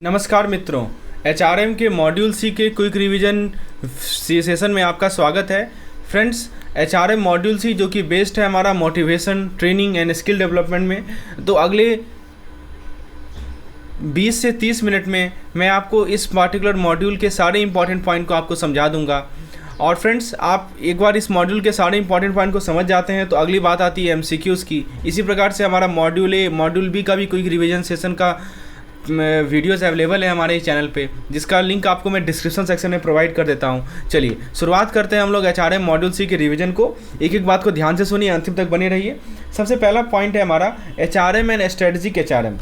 नमस्कार मित्रों, एचआरएम के मॉड्यूल सी के क्विक रिवीजन सेशन में आपका स्वागत है। फ्रेंड्स, एचआरएम मॉड्यूल सी जो कि बेस्ड है हमारा motivation, training and skill development में, तो अगले 20 से 30 मिनट में मैं आपको इस पार्टिकुलर मॉड्यूल के सारे इंपॉर्टेंट पॉइंट को आपको समझा दूंगा। और फ्रेंड्स, आप एक बार इस मॉड्यूल के सारे इंपॉर्टेंट पॉइंट को समझ जाते हैं तो अगली बात आती है एमसीक्यूज़ की। इसी प्रकार से हमारा मॉड्यूल ए, मॉड्यूल बी का भी क्विक रिवीजन सेशन का वीडियोज़ अवेलेबल है हमारे चैनल पे, जिसका लिंक आपको मैं डिस्क्रिप्शन सेक्शन में प्रोवाइड कर देता हूँ। चलिए शुरुआत करते हैं हम लोग एचआरएम मॉड्यूल सी के रिवीजन को। एक एक बात को ध्यान से सुनिए, अंतिम तक बने रहिए। सबसे पहला पॉइंट है हमारा HRM and strategic HRM.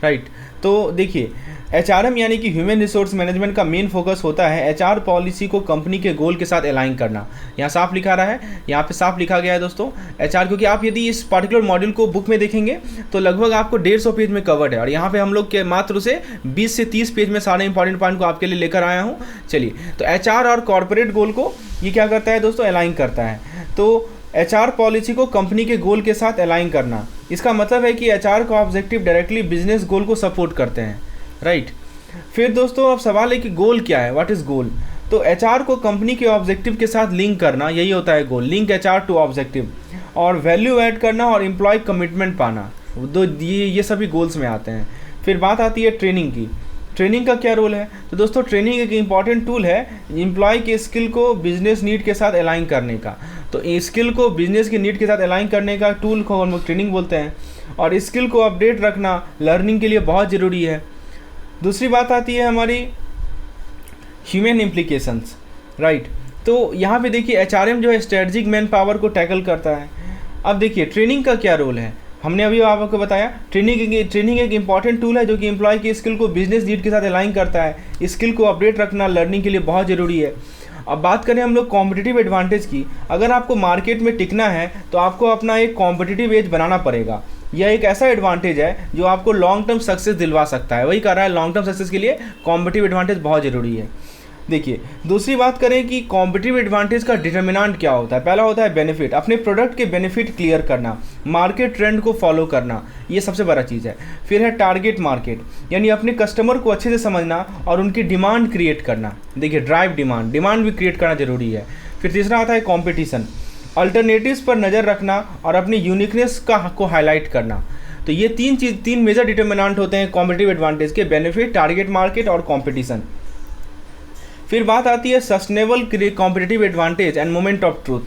Right, तो देखिए एचआरएम यानी कि ह्यूमन रिसोर्स मैनेजमेंट का मेन फोकस होता है एचआर पॉलिसी को कंपनी के गोल के साथ अलाइन करना। यहाँ साफ लिखा रहा है, यहाँ पे साफ लिखा गया है दोस्तों एचआर, क्योंकि आप यदि इस पर्टिकुलर मॉड्यूल को बुक में देखेंगे तो लगभग आपको 150 पेज में कवर्ड है, और यहाँ पे हम लोग के मात्र से 20 से 30 पेज में सारे इंपॉर्टेंट पॉइंट को आपके लिए लेकर आया हूँ। चलिए, तो एचआर और कॉर्पोरेट गोल को ये क्या करता है दोस्तों, अलाइन करता है। तो एचआर पॉलिसी को कंपनी के गोल के साथ अलाइन करना, इसका मतलब है कि एचआर का ऑब्जेक्टिव डायरेक्टली बिजनेस गोल को सपोर्ट करते हैं। राइट, फिर दोस्तों अब सवाल है कि गोल क्या है, व्हाट इज़ गोल। तो एचआर को कंपनी के ऑब्जेक्टिव के साथ लिंक करना, यही होता है गोल, लिंक एचआर टू ऑब्जेक्टिव, और वैल्यू ऐड करना और एम्प्लॉय कमिटमेंट पाना, दो ये सभी गोल्स में आते हैं। फिर बात आती है ट्रेनिंग की। ट्रेनिंग का क्या रोल है, तो दोस्तों ट्रेनिंग एक इंपॉर्टेंट टूल है एम्प्लॉय के स्किल को बिजनेस नीड के साथ अलाइन करने का। तो स्किल को बिजनेस की नीड के साथ अलाइन करने का टूल को हम लोग ट्रेनिंग बोलते हैं, और स्किल को अपडेट रखना लर्निंग के लिए बहुत ज़रूरी है। दूसरी बात आती है हमारी ह्यूमन इम्प्लीकेशंस। राइट, तो यहाँ पे देखिए एचआरएम जो है स्ट्रेटजिक मैन पावर को टैकल करता है। अब देखिए ट्रेनिंग का क्या रोल है, हमने अभी आपको बताया ट्रेनिंग एक इंपॉर्टेंट टूल है जो कि एम्प्लॉय की स्किल को बिजनेस नीड के साथ अलाइन करता है। स्किल को अपडेट रखना लर्निंग के लिए बहुत ज़रूरी है। अब बात करें हम लोग कॉम्पिटिटिव एडवांटेज की। अगर आपको मार्केट में टिकना है तो आपको अपना एक कॉम्पिटिटिव एज बनाना पड़ेगा। यह एक ऐसा एडवांटेज है जो आपको लॉन्ग टर्म सक्सेस दिलवा सकता है। वही कर रहा है, लॉन्ग टर्म सक्सेस के लिए कॉम्पिटिटिव एडवांटेज बहुत ज़रूरी है। देखिए दूसरी बात करें कि कॉम्पिटिटिव एडवांटेज का डिटर्मिनेंट क्या होता है। पहला होता है बेनिफिट, अपने प्रोडक्ट के बेनिफिट क्लियर करना, मार्केट ट्रेंड को फॉलो करना, ये सबसे बड़ा चीज़ है। फिर है टारगेट मार्केट, यानी अपने कस्टमर को अच्छे से समझना और उनकी डिमांड क्रिएट करना। देखिए ड्राइव डिमांड भी क्रिएट करना जरूरी है। फिर तीसरा आता है कॉम्पिटिशन, अल्टरनेटिव्स पर नज़र रखना और अपनी यूनिकनेस को हाईलाइट करना। तो ये तीन मेजर डिटर्मिनेंट होते हैं कॉम्पिटिटिव एडवांटेज के, बेनिफिट, टारगेट मार्केट और कॉम्पिटिशन। फिर बात आती है sustainable competitive advantage end moment of truth.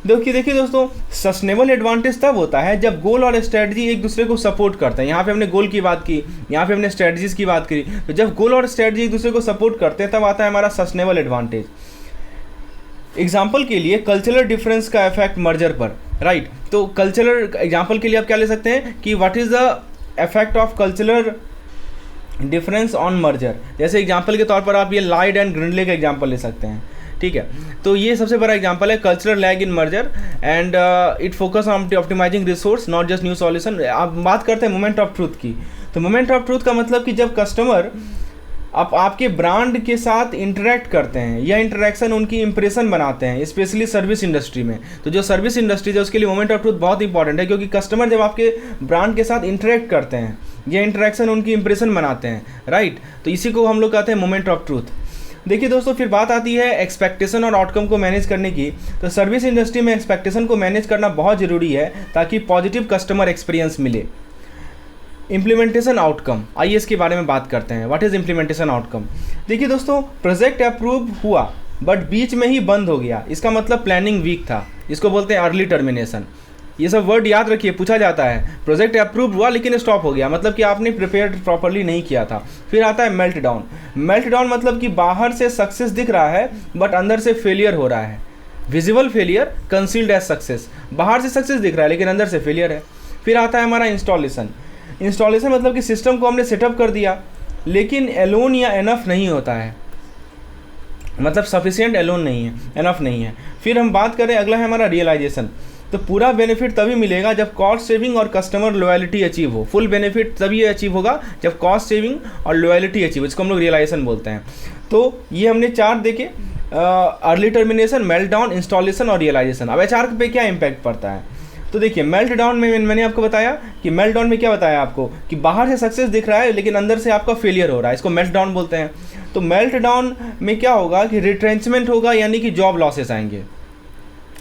देखिए दोस्तों, सस्टेनेबल एडवांटेज तब होता है जब गोल और स्ट्रेटजी एक दूसरे को सपोर्ट करते हैं। यहाँ पे हमने गोल की बात की, यहाँ पे हमने स्ट्रेटजीज की बात करी। तो जब गोल और स्ट्रेटजी एक दूसरे को सपोर्ट करते हैं तब आता है हमारा सस्टेनेबल एडवांटेज। एग्जाम्पल के लिए कल्चरल डिफरेंस का इफेक्ट मर्जर पर। राइट, तो कल्चरल एग्जाम्पल के लिए आप क्या ले सकते हैं कि what is the effect of cultural difference on merger. जैसे एग्जाम्पल के तौर पर आप ये लाइड एंड ग्रिंडले का एग्जाम्पल ले सकते हैं। ठीक है, तो ये सबसे बड़ा एग्जाम्पल है cultural lag in merger and it focus on optimizing resource not just new solution. आप बात करते हैं मोमेंट ऑफ ट्रूथ की। तो मोमेंट ऑफ ट्रूथ का मतलब कि जब कस्टमर आपके ब्रांड के साथ इंटरेक्ट करते हैं या इंटरेक्शन उनकी इंप्रेशन बनाते हैं, स्पेशली सर्विस इंडस्ट्री में। तो जो सर्विस इंडस्ट्री है उसके लिए मोमेंट ऑफ ट्रूथ बहुत इंपॉर्टेंट है, क्योंकि कस्टमर जब आपके ब्रांड के साथ इंटरेक्ट करते हैं या इंटरेक्शन उनकी इंप्रेशन बनाते हैं, राइट, तो इसी को हम लोग कहते हैं मोमेंट ऑफ ट्रूथ। देखिए दोस्तों, फिर बात आती है एक्सपेक्टेशन और आउटकम को मैनेज करने की। तो सर्विस इंडस्ट्री में एक्सपेक्टेशन को मैनेज करना बहुत ज़रूरी है ताकि पॉजिटिव कस्टमर एक्सपीरियंस मिले। इम्प्लीमेंटेशन आउटकम, आइए इसके बारे में बात करते हैं। What is implementation outcome. देखिए दोस्तों, प्रोजेक्ट अप्रूव हुआ बट बीच में ही बंद हो गया, इसका मतलब प्लानिंग वीक था। इसको बोलते हैं अर्ली टर्मिनेशन। ये सब वर्ड याद रखिए, पूछा जाता है। प्रोजेक्ट अप्रूव हुआ लेकिन स्टॉप हो गया, मतलब कि आपने प्रिपेयर प्रॉपर्ली नहीं किया था। फिर आता है मेल्ट डाउन। मेल्ट डाउन मतलब कि बाहर से सक्सेस दिख रहा है बट अंदर से फेलियर हो रहा है। Visible failure concealed as success, बाहर से सक्सेस दिख रहा है लेकिन अंदर से फेलियर है। फिर आता है हमारा इंस्टॉलेशन। इंस्टॉलेशन मतलब कि सिस्टम को हमने सेटअप कर दिया लेकिन एलोन या एनफ नहीं होता है, मतलब सफिशिएंट एलोन नहीं है, एनफ नहीं है। फिर हम बात करें, अगला है हमारा रियलाइजेशन। तो पूरा बेनिफिट तभी मिलेगा जब कॉस्ट सेविंग और कस्टमर लॉयल्टी अचीव हो। फुल बेनिफिट तभी अचीव होगा जब कॉस्ट सेविंग और लॉयल्टी अचीव हो, इसको हम लोग रियलाइजेशन बोलते हैं। तो ये हमने 4 देखे, early termination, melt down, installation और रियलाइजेशन। अब एचआर पे क्या इम्पैक्ट पड़ता है। तो देखिए मेल्ट डाउन में मैंने आपको बताया कि मेल्ट डाउन में क्या बताया आपको कि बाहर से सक्सेस दिख रहा है लेकिन अंदर से आपका फेलियर हो रहा है, इसको मेल्ट डाउन बोलते हैं। तो मेल्ट डाउन में क्या होगा कि रिट्रेंचमेंट होगा, यानी कि जॉब लॉसेस आएंगे।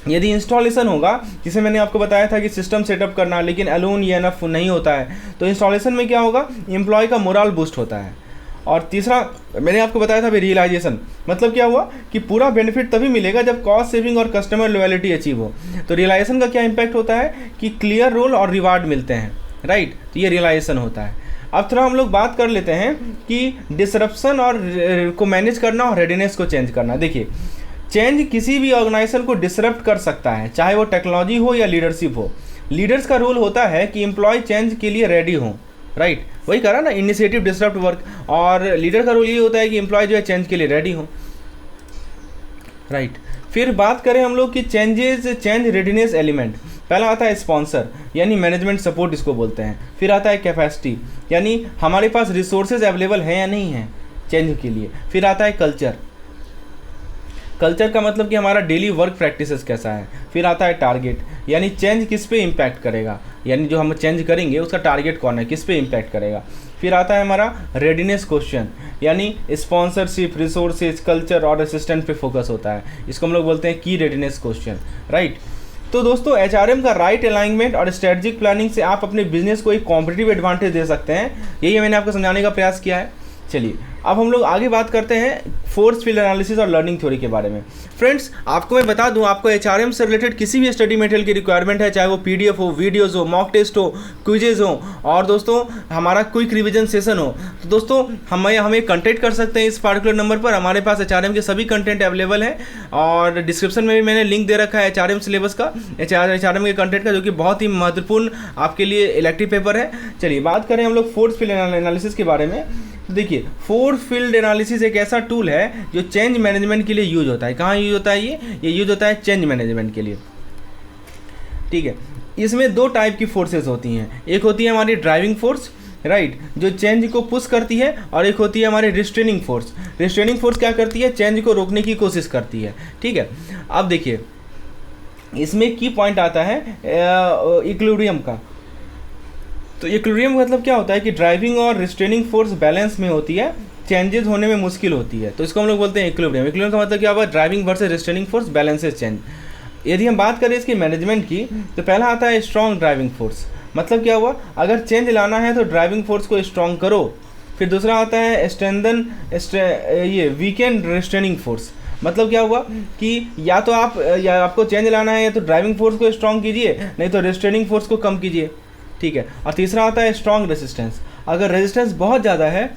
यदि इंस्टॉलेशन होगा, जिसे मैंने आपको बताया था कि सिस्टम सेटअप करना, लेकिन अलोन ये एनफ नहीं होता है, तो इंस्टॉलेशन में क्या होगा, एम्प्लॉय का मोरल बूस्ट होता है। और तीसरा मैंने आपको बताया था रियलाइजेशन, मतलब क्या हुआ कि पूरा बेनिफिट तभी मिलेगा जब कॉस्ट सेविंग और कस्टमर लॉयल्टी अचीव हो। तो रियलाइजेशन का क्या इम्पैक्ट होता है कि क्लियर रोल और रिवार्ड मिलते हैं, राइट। तो ये रियलाइजेशन होता है। अब थोड़ा हम लोग बात कर लेते हैं कि डिसरप्शन और को मैनेज करना और रेडीनेस को चेंज करना। देखिए चेंज किसी भी ऑर्गेनाइजेशन को डिसरप्ट कर सकता है, चाहे वो टेक्नोलॉजी हो या लीडरशिप हो। लीडर्स का रोल होता है कि एम्प्लॉय चेंज के लिए रेडी हों, राइट। वही करा ना, इनिशिएटिव डिसरप्ट वर्क। और लीडर का रोल ये होता है कि एम्प्लॉय जो है चेंज के लिए रेडी हों, राइट। फिर बात करें हम लोग कि चेंज रेडीनेस एलिमेंट। पहला आता है स्पॉन्सर, यानी मैनेजमेंट सपोर्ट इसको बोलते हैं। फिर आता है कैपेसिटी, यानी हमारे पास रिसोर्सेज अवेलेबल हैं या नहीं हैं चेंज के लिए। फिर आता है कल्चर, कल्चर का मतलब कि हमारा डेली वर्क प्रैक्टिसेस कैसा है। फिर आता है टारगेट, यानी चेंज किस पे इम्पैक्ट करेगा, यानी जो हम चेंज करेंगे उसका टारगेट कौन है, किस पे इम्पैक्ट करेगा। फिर आता है हमारा रेडीनेस क्वेश्चन, यानी स्पॉन्सरशिप, रिसोर्सेज, कल्चर और असिस्टेंट पे फोकस होता है। इसको हम लोग बोलते हैं की रेडीनेस क्वेश्चन, राइट। तो दोस्तों एचआरएम का राइट अलाइनमेंट और स्ट्रेटजिक प्लानिंग से आप अपने बिजनेस को एक कॉम्पिटिटिव एडवांटेज दे सकते हैं। यही मैंने आपको समझाने का प्रयास किया है। चलिए अब हम लोग आगे बात करते हैं फोर्स फील्ड एनालिसिस और लर्निंग थ्योरी के बारे में। फ्रेंड्स आपको मैं बता दूं, आपको एचआरएम से रिलेटेड किसी भी स्टडी मटेरियल की रिक्वायरमेंट है, चाहे वो पीडीएफ हो, वीडियोस हो, मॉक टेस्ट हो, क्विजेज हो, और दोस्तों हमारा क्विक रिवीजन सेशन हो, तो दोस्तों हमें कंटेक्ट कर सकते हैं इस पार्टिकुलर नंबर पर। हमारे पास एचआरएम के सभी कंटेंट अवेलेबल हैं और डिस्क्रिप्शन में भी मैंने लिंक दे रखा है एचआरएम सिलेबस का, एचआरएम के कंटेंट का, जो कि बहुत ही महत्वपूर्ण आपके लिए इलेक्टिव पेपर है। चलिए बात करें हम लोग फोर्स फील्ड एनालिसिस के बारे में। तो देखिए फोर्स फील्ड एनालिसिस एक ऐसा टूल है जो चेंज मैनेजमेंट के लिए यूज होता है। कहाँ यूज होता है ये यूज होता है चेंज मैनेजमेंट के लिए, ठीक है। इसमें दो टाइप की फोर्सेस होती हैं, एक होती है हमारी ड्राइविंग फोर्स, राइट, जो चेंज को पुश करती है, और एक होती है हमारी रिस्ट्रेनिंग फोर्स। रिस्ट्रेनिंग फोर्स क्या करती है, चेंज को रोकने की कोशिश करती है, ठीक है। अब देखिए इसमें की पॉइंट आता है इक्विलिब्रियम का। तो इक्विलिब्रियम मतलब क्या होता है कि ड्राइविंग और रिस्ट्रेनिंग फोर्स बैलेंस में होती है, चेंजेस होने में मुश्किल होती है, तो इसको हम लोग बोलते हैं इक्विलिब्रियम। इक्विलिब्रियम का मतलब क्या हुआ, driving versus restraining force balances change. यदि हम बात करें इसकी मैनेजमेंट की, तो पहला आता है स्ट्रॉन्ग ड्राइविंग फोर्स, मतलब क्या हुआ, अगर चेंज लाना है तो ड्राइविंग फोर्स को स्ट्रॉन्ग करो। फिर दूसरा आता है स्ट्रेंथन ये वीकेंड रिस्ट्रेनिंग फोर्स, मतलब क्या हुआ कि या तो आपको चेंज लाना है या तो ड्राइविंग फोर्स को स्ट्रॉन्ग कीजिए, नहीं तो रिस्ट्रेनिंग फोर्स को कम कीजिए, ठीक है। और तीसरा आता है स्ट्रॉन्ग रेजिस्टेंस, अगर रेजिस्टेंस बहुत ज़्यादा है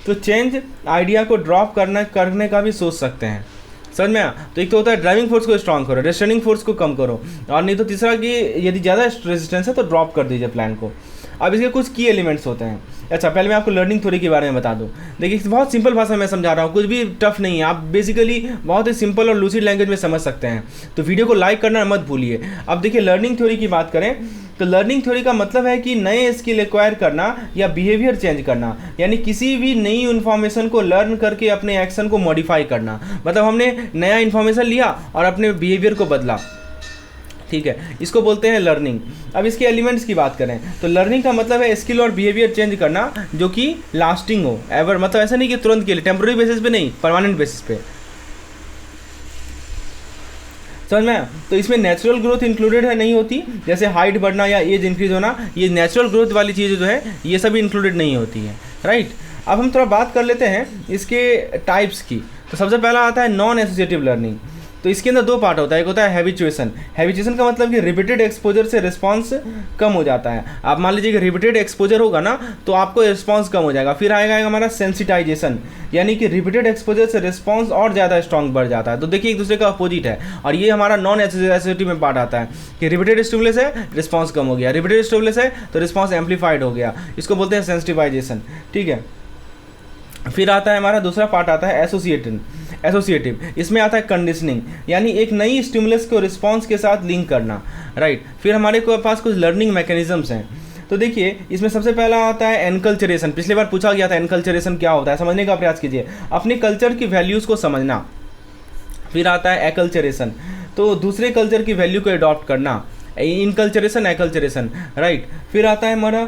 तो चेंज आइडिया को ड्रॉप करने का भी सोच सकते हैं, समझ में आया। तो एक तो होता है ड्राइविंग फोर्स को स्ट्रॉन्ग करो, रिस्ट्रेनिंग फोर्स को कम करो, और नहीं तो तीसरा कि यदि ज़्यादा रेजिस्टेंस है तो ड्रॉप कर दीजिए प्लान को। अब इसके कुछ की एलिमेंट्स होते हैं। अच्छा पहले मैं आपको लर्निंग थ्योरी के बारे में बता दूं। देखिए बहुत सिंपल भाषा में समझा रहा हूँ, कुछ भी टफ नहीं है, आप बेसिकली बहुत ही सिंपल और लूसिड लैंग्वेज में समझ सकते हैं। तो वीडियो को लाइक करना मत भूलिए। अब देखिए लर्निंग थ्योरी की बात करें तो लर्निंग थ्योरी का मतलब है कि नए स्किल एक्वायर करना या बिहेवियर चेंज करना, यानी किसी भी नई इन्फॉर्मेशन को लर्न करके अपने एक्शन को मॉडिफाई करना। मतलब हमने नया इन्फॉर्मेशन लिया और अपने बिहेवियर को बदला, ठीक है, इसको बोलते हैं लर्निंग। अब इसके एलिमेंट्स की बात करें तो लर्निंग का मतलब है स्किल और बिहेवियर चेंज करना जो कि लास्टिंग हो, एवर, मतलब ऐसा नहीं कि तुरंत के लिए, टेम्पोररी बेसिस पे नहीं, परमानेंट बेसिस पे, समझ में। तो इसमें नेचुरल ग्रोथ इंक्लूडेड है, नहीं होती, जैसे हाइट बढ़ना या एज इंक्रीज होना, ये नेचुरल ग्रोथ वाली चीज़ें जो है ये सभी इंक्लूडेड नहीं होती है, राइट। अब हम थोड़ा बात कर लेते हैं इसके टाइप्स की। तो सबसे पहला आता है नॉन एसोसिएटिव लर्निंग। तो इसके अंदर दो पार्ट होता है, एक होता है हैबिचुएशन। हैबिचुएशन का मतलब कि रिपीटेड एक्सपोजर से रिस्पांस कम हो जाता है। आप मान लीजिए कि रिपीटेड एक्सपोजर होगा ना तो आपको रिस्पांस कम हो जाएगा। फिर आएगा हमारा सेंसिटाइजेशन, यानी कि रिपीटेड एक्सपोजर से रिस्पांस और ज़्यादा स्ट्रॉन्ग बढ़ जाता है। तो देखिए एक दूसरे का अपोजिट है, और ये हमारा नॉन एसोसिएटिव में पार्ट आता है कि रिपीटेड स्टिमुलस है, रिस्पांस कम हो गया, रिपीटेड स्टिमुलस है तो रिस्पांस एम्पलीफाइड हो गया, इसको बोलते हैं सेंसिटाइजेशन, ठीक है। फिर आता है हमारा दूसरा पार्ट आता है एसोसिएटिव। इसमें आता है कंडीशनिंग, यानी एक नई स्टिमुलस को रिस्पांस के साथ लिंक करना, राइट। फिर हमारे पास कुछ लर्निंग मैकेनिज्म्स हैं। तो देखिए इसमें सबसे पहला आता है एनकल्चरेशन। पिछली बार पूछा गया था एनकल्चरेशन क्या होता है, समझने का प्रयास कीजिए, अपने कल्चर की वैल्यूज़ को समझना। फिर आता है एकल्चरेशन, तो दूसरे कल्चर की वैल्यू को अडॉप्ट करना। Inculturation, acculturation, right. फिर आता है हमारा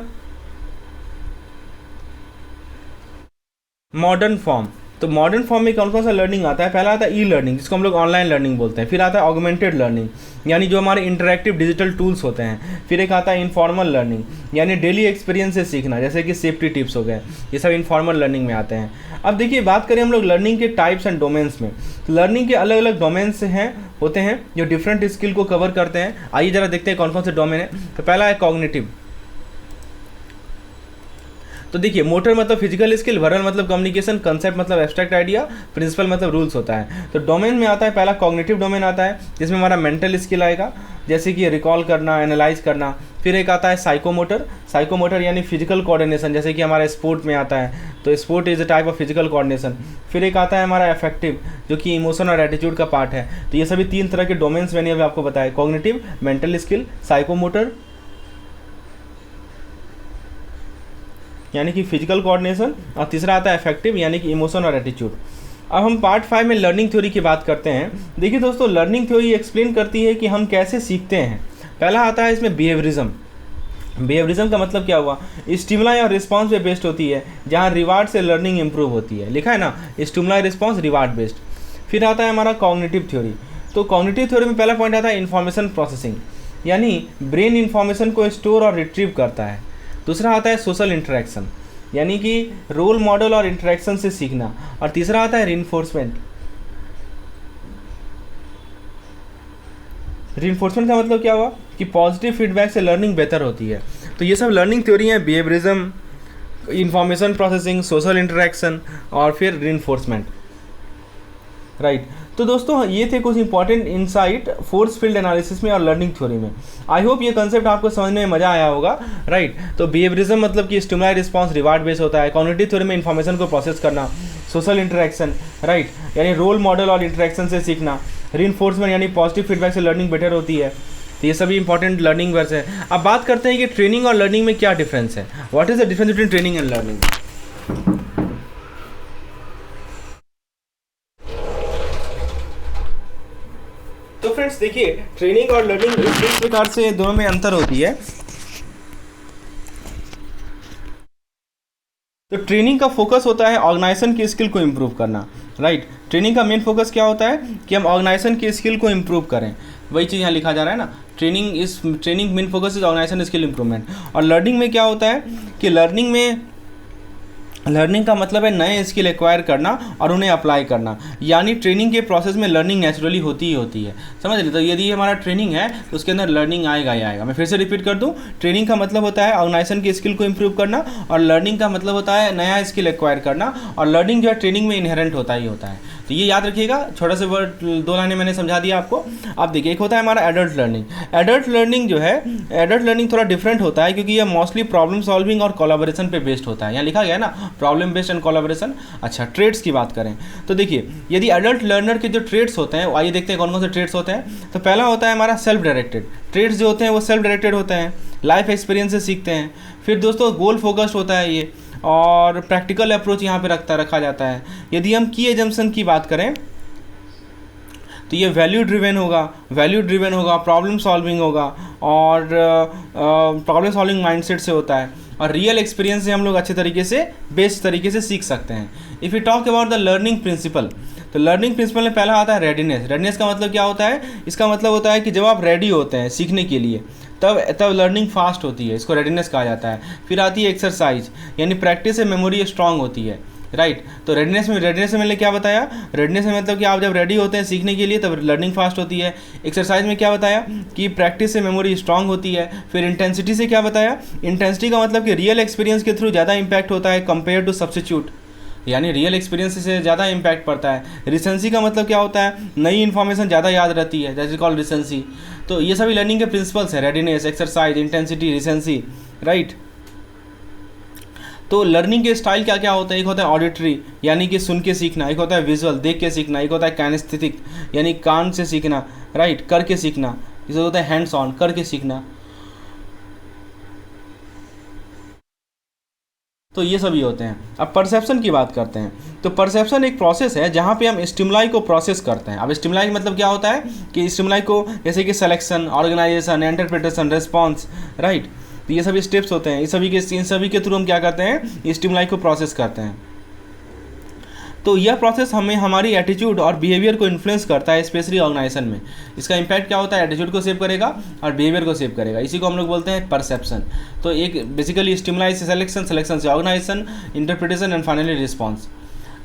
मॉडर्न फॉर्म। तो मॉडर्न फॉर्म में कौन कौन सा लर्निंग आता है? पहला आता है ई लर्निंग, जिसको हम लोग ऑनलाइन लर्निंग बोलते हैं। फिर आता है ऑगमेंटेड लर्निंग, यानी जो हमारे इंटरैक्टिव डिजिटल टूल्स होते हैं। फिर एक आता है इनफॉर्मल लर्निंग, यानी डेली एक्सपीरियंस से सीखना, जैसे कि सेफ्टी टिप्स हो गए, ये सब इनफॉर्मल लर्निंग में आते हैं। अब देखिए, बात करें हम लोग लर्निंग के टाइप्स एंड डोमेन्स में, तो लर्निंग के अलग अलग डोमेन्स हैं, होते हैं जो डिफरेंट स्किल को कवर करते हैं। आइए जरा देखते हैं कौन कौन से डोमेन है। तो पहला है कॉग्निटिव। तो देखिए, मोटर मतलब फिजिकल स्किल, वर्बल मतलब कम्युनिकेशन, कंसेप्ट मतलब एब्स्ट्रैक्ट आइडिया, प्रिंसिपल मतलब रूल्स होता है। तो डोमेन में आता है पहला कॉग्निटिव डोमेन आता है, जिसमें हमारा मेंटल स्किल आएगा, जैसे कि रिकॉल करना, एनालाइज करना। फिर एक आता है साइकोमोटर। साइकोमोटर यानी फिजिकल कोऑर्डिनेशन, जैसे कि हमारा स्पोर्ट में आता है, तो sport is a type of physical coordination. फिर एक आता है हमारा अफेक्टिव, जो कि इमोशन और एटीट्यूड का पार्ट है। तो ये सभी 3 तरह के डोमेन्स मैंने अभी आपको बताया, कॉग्निटिव, मेंटल स्किल, साइकोमोटर यानी कि फिजिकल कोऑर्डिनेशन, और तीसरा आता है इफेक्टिव यानी कि इमोशन और एटीट्यूड। अब हम पार्ट 5 में लर्निंग थ्योरी की बात करते हैं। देखिए दोस्तों, लर्निंग थ्योरी एक्सप्लेन करती है कि हम कैसे सीखते हैं। पहला आता है इसमें बिहेवियरिज्म। बिहेवियरिज्म का मतलब क्या हुआ? स्टिमुलाई और रिस्पॉन्स पे बेस्ड होती है, जहाँ रिवार्ड से लर्निंग इंप्रूव होती है। लिखा है ना, स्टिमुलाई, रिस्पॉन्स, रिवार्ड बेस्ड। फिर आता है हमारा कॉग्निटिव थ्योरी। तो कॉग्निटिव थ्योरी में पहला पॉइंट आता है इन्फॉर्मेशन प्रोसेसिंग, यानी ब्रेन इन्फॉर्मेशन को स्टोर और रिट्रीव करता है। दूसरा आता है सोशल इंटरेक्शन, यानी कि रोल मॉडल और इंटरेक्शन से सीखना। और तीसरा आता है रिइंफोर्समेंट। रिइंफोर्समेंट का मतलब क्या हुआ कि पॉजिटिव फीडबैक से लर्निंग बेहतर होती है। तो ये सब लर्निंग थ्योरी है, behaviourism, information processing, social interaction और फिर रिइंफोर्समेंट, राइट। तो दोस्तों, ये थे कुछ important insight force field analysis में और लर्निंग थ्योरी में। आई होप ये कंसेप्ट आपको समझने में मजा आया होगा, राइट। तो बिहेवियरिज्म मतलब कि स्टिमुलाई, रिस्पॉन्स, रिवार्ड बेस होता है। कॉग्निटिव थ्योरी में इन्फॉर्मेशन को प्रोसेस करना, सोशल इंटरेक्शन, राइट, यानी रोल मॉडल और इंटरेक्शन से सीखना, रिइंफोर्समेंट यानी पॉजिटिव फीडबैक से लर्निंग बेटर होती है। तो ये सभी इंपॉर्टेंट लर्निंग वर्ड्स है। अब बात करते हैं कि ट्रेनिंग और लर्निंग में क्या डिफरेंस है। What is the difference between training and learning? तो फ्रेंड्स देखिए, ट्रेनिंग और लर्निंग इस प्रकार से दोनों में अंतर होती है। तो ट्रेनिंग का फोकस होता है ऑर्गेनाइजेशन की स्किल को इम्प्रूव करना, राइट। ट्रेनिंग का मेन फोकस क्या होता है कि हम ऑर्गेनाइजेशन की स्किल को इम्प्रूव करें, वही चीज़ यहाँ लिखा जा रहा है ना। Training main focus is organization skill improvement. और लर्निंग में क्या होता है कि लर्निंग का मतलब है नए स्किल एक्वायर करना और उन्हें अप्लाई करना, यानी ट्रेनिंग के प्रोसेस में लर्निंग नेचुरली होती ही होती है, समझ लीजिए। तो यदि हमारा ट्रेनिंग है तो उसके अंदर लर्निंग आएगा ही आएगा। मैं फिर से रिपीट कर दूं, ट्रेनिंग का मतलब होता है ऑर्गेनाइजेशन की स्किल को इंप्रूव करना, और लर्निंग का मतलब होता है नया स्किल एक्वायर करना, और लर्निंग जो है ट्रेनिंग में इनहेरेंट होता ही होता है। तो ये याद रखिएगा, छोटा सा वर्ड 2 लाइनें मैंने समझा दिया आपको। अब देखिए, एक होता है हमारा एडल्ट लर्निंग। एडल्ट लर्निंग जो है, एडल्ट लर्निंग थोड़ा डिफरेंट होता है, क्योंकि ये मोस्टली प्रॉब्लम सॉल्विंग और कोलैबोरेशन पे बेस्ड होता है। यहाँ लिखा गया है ना, प्रॉब्लम बेस्ड एंड कोलैबोरेशन। अच्छा, ट्रेड्स की बात करें तो देखिए, यदि एडल्ट लर्नर के जो ट्रेड्स होते हैं, आइए देखते हैं कौन कौन से ट्रेड्स होते हैं। तो पहला होता है हमारा सेल्फ डायरेक्टेड। ट्रेड्स जो होते हैं वो सेल्फ डायरेक्टेड होते हैं, लाइफ एक्सपीरियंस से सीखते हैं। फिर दोस्तों गोल फोकस्ड होता है ये, और प्रैक्टिकल अप्रोच यहाँ पे रखा जाता है। यदि हम की एजम्पशन की बात करें तो ये वैल्यू ड्रिवन होगा, प्रॉब्लम सॉल्विंग होगा, और प्रॉब्लम सॉल्विंग माइंडसेट से होता है, और रियल एक्सपीरियंस से हम लोग अच्छे तरीके से, बेस्ट तरीके से सीख सकते हैं। If you talk about the learning principle, तो लर्निंग प्रिंसिपल में पहला आता है रेडीनेस। रेडीनेस का मतलब क्या होता है? इसका मतलब होता है कि जब आप रेडी होते हैं सीखने के लिए, तब लर्निंग फास्ट होती है, इसको रेडीनेस कहा जाता है। फिर आती है एक्सरसाइज, यानी प्रैक्टिस से मेमोरी स्ट्रांग होती है, राइट। तो रेडीनेस में मैंने क्या बताया? रेडीनेस में मतलब कि आप जब रेडी होते हैं सीखने के लिए तब लर्निंग फास्ट होती है। एक्सरसाइज में क्या बताया कि प्रैक्टिस से मेमोरी स्ट्रांग होती है। फिर इंटेंसिटी से क्या बताया? इंटेंसिटी का मतलब कि रियल एक्सपीरियंस के थ्रू ज़्यादा इंपैक्ट होता है कंपेयर टू सब्स्टिट्यूट, यानी रियल एक्सपीरियंस से ज़्यादा इंपैक्ट पड़ता है। रिसेंसी का मतलब क्या होता है? नई इन्फॉर्मेशन ज़्यादा याद रहती है, दैट इज कॉल्ड रिसेंसी। तो ये सभी लर्निंग के प्रिंसिपल्स हैं, readiness, exercise, intensity, recency, right. तो लर्निंग के स्टाइल क्या क्या होता है? एक होता है ऑडिटरी, यानी कि सुन के सीखना। एक होता है विजुअल, देख के सीखना। एक होता है काइनेस्थेटिक, यानी कान से सीखना, राइट, करके सीखना। इसे होता है हैंड्स ऑन, करके सीखना। तो ये सभी होते हैं। अब परसेप्शन की बात करते हैं। तो परसेप्शन एक प्रोसेस है जहाँ पे हम स्टिमुलाई को प्रोसेस करते हैं। अब स्टिमुलाई मतलब क्या होता है कि स्टिमुलाई को जैसे कि selection, organization, interpretation, response, right, तो ये सभी स्टेप्स होते हैं। इन सभी के थ्रू हम क्या करते हैं, स्टिमुलाई को प्रोसेस करते हैं। तो यह प्रोसेस हमें हमारी एटीट्यूड और बिहेवियर को इन्फ्लुएंस करता है, स्पेशली ऑर्गेनाइजेशन में। इसका इंपैक्ट क्या होता है, एटीट्यूड को सेव करेगा और बिहेवियर को सेव करेगा। इसी को हम लोग बोलते हैं परसेप्शन। तो एक बेसिकली स्टिमुलाई से सिलेक्शन, सिलेक्शन से organization, interpretation and finally response.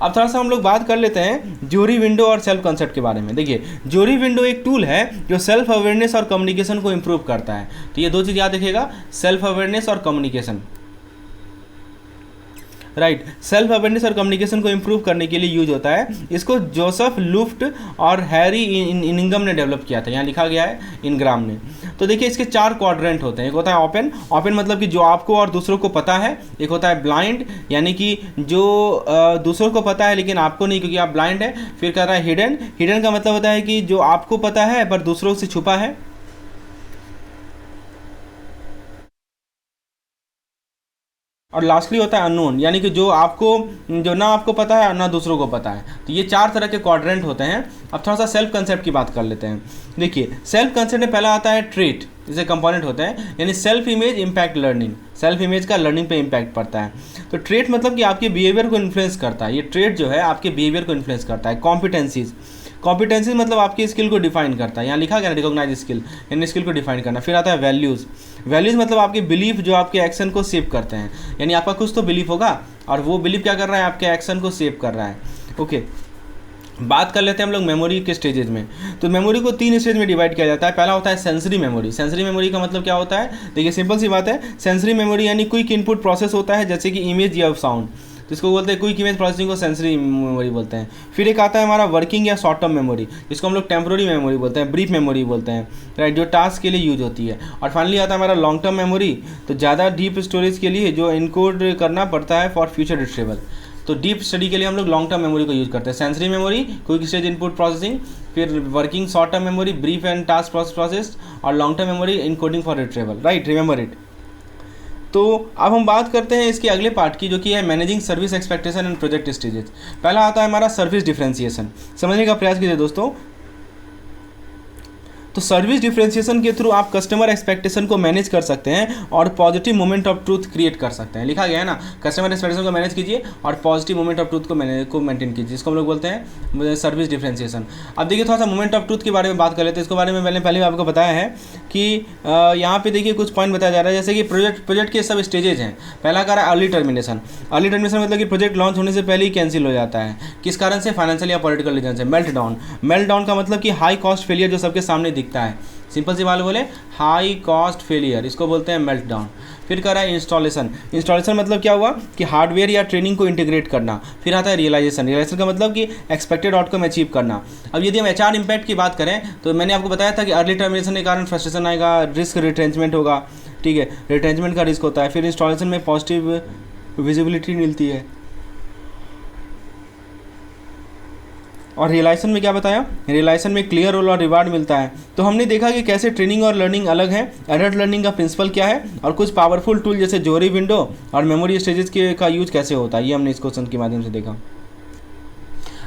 अब थोड़ा सा हम लोग बात कर लेते हैं ज्यूरी विंडो और सेल्फ कंसेप्ट के बारे में। देखिए, ज्यूरी विंडो एक टूल है जो सेल्फ अवेयरनेस और कम्युनिकेशन को इम्प्रूव करता है। तो ये दो चीज़ याद रखिएगा, सेल्फ अवेयरनेस और कम्युनिकेशन, राइट। सेल्फ अवेयरनेस और कम्युनिकेशन को इम्प्रूव करने के लिए यूज होता है। इसको जोसेफ लुफ्ट और हैरी इनिंगम ने डेवलप किया था, यहाँ लिखा गया है इनग्राम ने। तो देखिए, इसके 4 क्वाड्रेंट होते हैं। एक होता है ओपन, ओपन मतलब कि जो आपको और दूसरों को पता है। एक होता है ब्लाइंड, यानी कि जो दूसरों को पता है लेकिन आपको नहीं, क्योंकि आप ब्लाइंड है। फिर कहता है हिडन, हिडन का मतलब होता है कि जो आपको पता है पर दूसरों से छुपा है। और लास्टली होता है अननोन, यानी कि जो ना आपको पता है और ना दूसरों को पता है। तो ये 4 तरह के क्वाड्रेंट होते हैं। अब थोड़ा सा सेल्फ कंसेप्ट की बात कर लेते हैं। देखिए, सेल्फ कंसेप्ट में पहला आता है ट्रेट, जैसे कंपोनेंट होते हैं, यानी self image impact learning. Self image का लर्निंग पे इम्पैक्ट पड़ता है। तो ट्रेट मतलब कि आपके बिहेवियर को इन्फ्लुएंस करता है। ये ट्रेट जो है आपके बिहेवियर को इन्फ्लुएंस करता है। कॉम्पिटेंसीज, कॉम्पिटेंसीज मतलब आपकी स्किल को डिफाइन करता है। यहाँ लिखा गया ना, रिकॉग्नाइज स्किल, यानी स्किल को डिफाइन करना। फिर आता है वैल्यूज़, वैल्यूज़ मतलब आपके बिलीफ जो आपके एक्शन को सेव करते हैं। यानी आपका कुछ तो बिलीफ होगा और वो बिलीफ क्या कर रहा है, आपके एक्शन को सेव कर रहा है। ओके, बात कर लेते हैं हम लोग मेमोरी के स्टेजेस में। तो मेमोरी को 3 स्टेज में डिवाइड किया जाता है। पहला होता है सेंसरी मेमोरी। सेंसरी मेमोरी का मतलब क्या होता है, देखिए सिंपल सी बात है। सेंसरी मेमोरी यानी क्विक इनपुट प्रोसेस होता है, जैसे कि इमेज या साउंड, तो इसको बोलते हैं क्विक इमेज प्रोसेसिंग को सेंसरी मेमोरी बोलते हैं। फिर एक आता है हमारा वर्किंग या शॉर्ट टर्म मेमोरी, जिसको हम लोग टेम्पोररी मेमोरी बोलते हैं, ब्रीफ मेमोरी बोलते हैं, राइट, जो टास्क के लिए यूज होती है। और फाइनली आता है हमारा लॉन्ग टर्म मेमोरी, तो ज़्यादा डीप स्टोरेज के लिए जो इनकोड करना पड़ता है फॉर फ्यूचर रिट्रीवल। तो डीप स्टडी के लिए हम लोग लॉन्ग टर्म मेमोरी को यूज करते हैं। Sensory memory, quick stage input processing, फिर working short term memory, brief and task process, और long term memory encoding for retrieval, right, remember it. तो अब हम बात करते हैं इसके अगले पार्ट की, जो कि है managing service expectation and project stages. पहला आता है हमारा सर्विस डिफरेंशिएशन। समझने का प्रयास कीजिए दोस्तों। तो सर्विस डिफरेंशिएशन के थ्रू आप कस्टमर एक्सपेक्टेशन को मैनेज कर सकते हैं और positive moment of truth create कर सकते हैं। लिखा गया है ना, कस्टमर एक्सपेक्टेशन को मैनेज कीजिए और पॉजिटिव मोमेंट ऑफ ट्रूथ को मेंटेन कीजिए, जिसको हम लोग बोलते हैं सर्विस डिफरेंशिएशन। अब देखिए, थोड़ा सा मोमेंट ऑफ ट्रूथ के बारे में बात कर लेते हैं। इसके बारे में मैंने पहले आपको बताया है कि यहाँ पे देखिए कुछ पॉइंट बताया जा रहा है, जैसे कि प्रोजेक्ट के सब स्टेजेज हैं। पहला कह रहा है अर्ली टर्मिनेशन। अर्ली टर्मिनेशन मतलब कि प्रोजेक्ट लॉन्च होने से पहले ही कैंसिल हो जाता है। किस कारण से, फाइनेंशियल या पॉलिटिकल रीजन से। मेल्ट डाउन, मेल्ट डाउन का मतलब कि हाई कॉस्ट फेलियर जो सबके सामने दिखता है। सिंपल सी बात बोले, हाई कॉस्ट फेलियर, इसको बोलते हैं मेल्ट डाउन। फिर कर रहा है इंस्टॉलेशन। इंस्टॉलेशन मतलब क्या हुआ कि हार्डवेयर या ट्रेनिंग को इंटीग्रेट करना। फिर आता है रियलाइजेशन। रियलाइजेशन का मतलब कि एक्सपेक्टेड आउटकम अचीव करना। अब यदि हम एचआर इम्पैक्ट की बात करें, तो मैंने आपको बताया था कि अर्ली टर्मिनेशन के कारण फ्रस्ट्रेशन आएगा, रिस्क रिट्रेंचमेंट होगा, ठीक है, रिट्रेंचमेंट का रिस्क होता है। फिर इंस्टॉलेशन में पॉजिटिव विजिबिलिटी मिलती है। और रियलाइजेशन में क्या बताया, रियलाइजेशन में क्लियर रोल और रिवार्ड मिलता है। तो हमने देखा कि कैसे ट्रेनिंग और लर्निंग अलग है, एडल्ट लर्निंग का प्रिंसिपल क्या है, और कुछ पावरफुल टूल जैसे जोरी विंडो और मेमोरी स्टेजेस के का यूज कैसे होता है, ये हमने इस क्वेश्चन के माध्यम से देखा।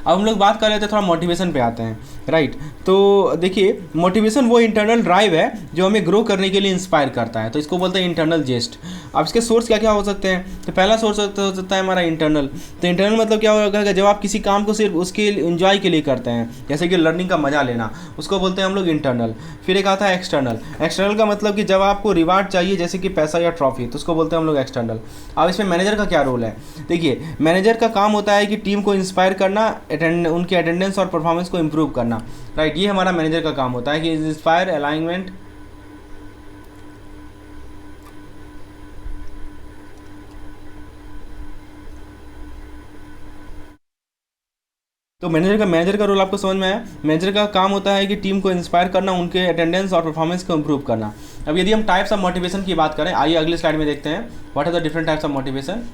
अब हम लोग बात कर रहे थे, थोड़ा मोटिवेशन पे आते हैं, राइट। तो देखिए, मोटिवेशन वो इंटरनल ड्राइव है जो हमें ग्रो करने के लिए इंस्पायर करता है। तो इसको बोलते हैं इंटरनल जेस्ट। अब इसके सोर्स क्या क्या हो सकते हैं, तो पहला सोर्स हो सकता है हमारा इंटरनल। तो इंटरनल मतलब क्या होगा, जब आप किसी काम को सिर्फ उसके एंजॉय के लिए करते हैं, जैसे कि लर्निंग का मजा लेना, उसको बोलते हैं हम लोग इंटरनल। फिर एक आता है एक्सटर्नल। एक्सटर्नल का मतलब कि जब आपको रिवार्ड चाहिए, जैसे कि पैसा या ट्रॉफी, तो उसको बोलते हैं हम लोग एक्सटर्नल। अब इसमें मैनेजर का क्या रोल है, देखिए, मैनेजर का काम होता है कि टीम को इंस्पायर करना, उनके अटेंडेंस और परफॉर्मेंस को इंप्रूव करना, राइट। ये हमारा मैनेजर का काम होता है कि इंस्पायर, अलाइनमेंट, तो मैनेजर का रोल आपको समझ में आया। मैनेजर का काम होता है कि टीम को इंस्पायर करना, उनके अटेंडेंस और परफॉर्मेंस को इंप्रूव करना। अब यदि हम टाइप्स ऑफ मोटिवेशन की बात करें, आइए अगले स्लाइड में देखते हैं what are the different types of motivation.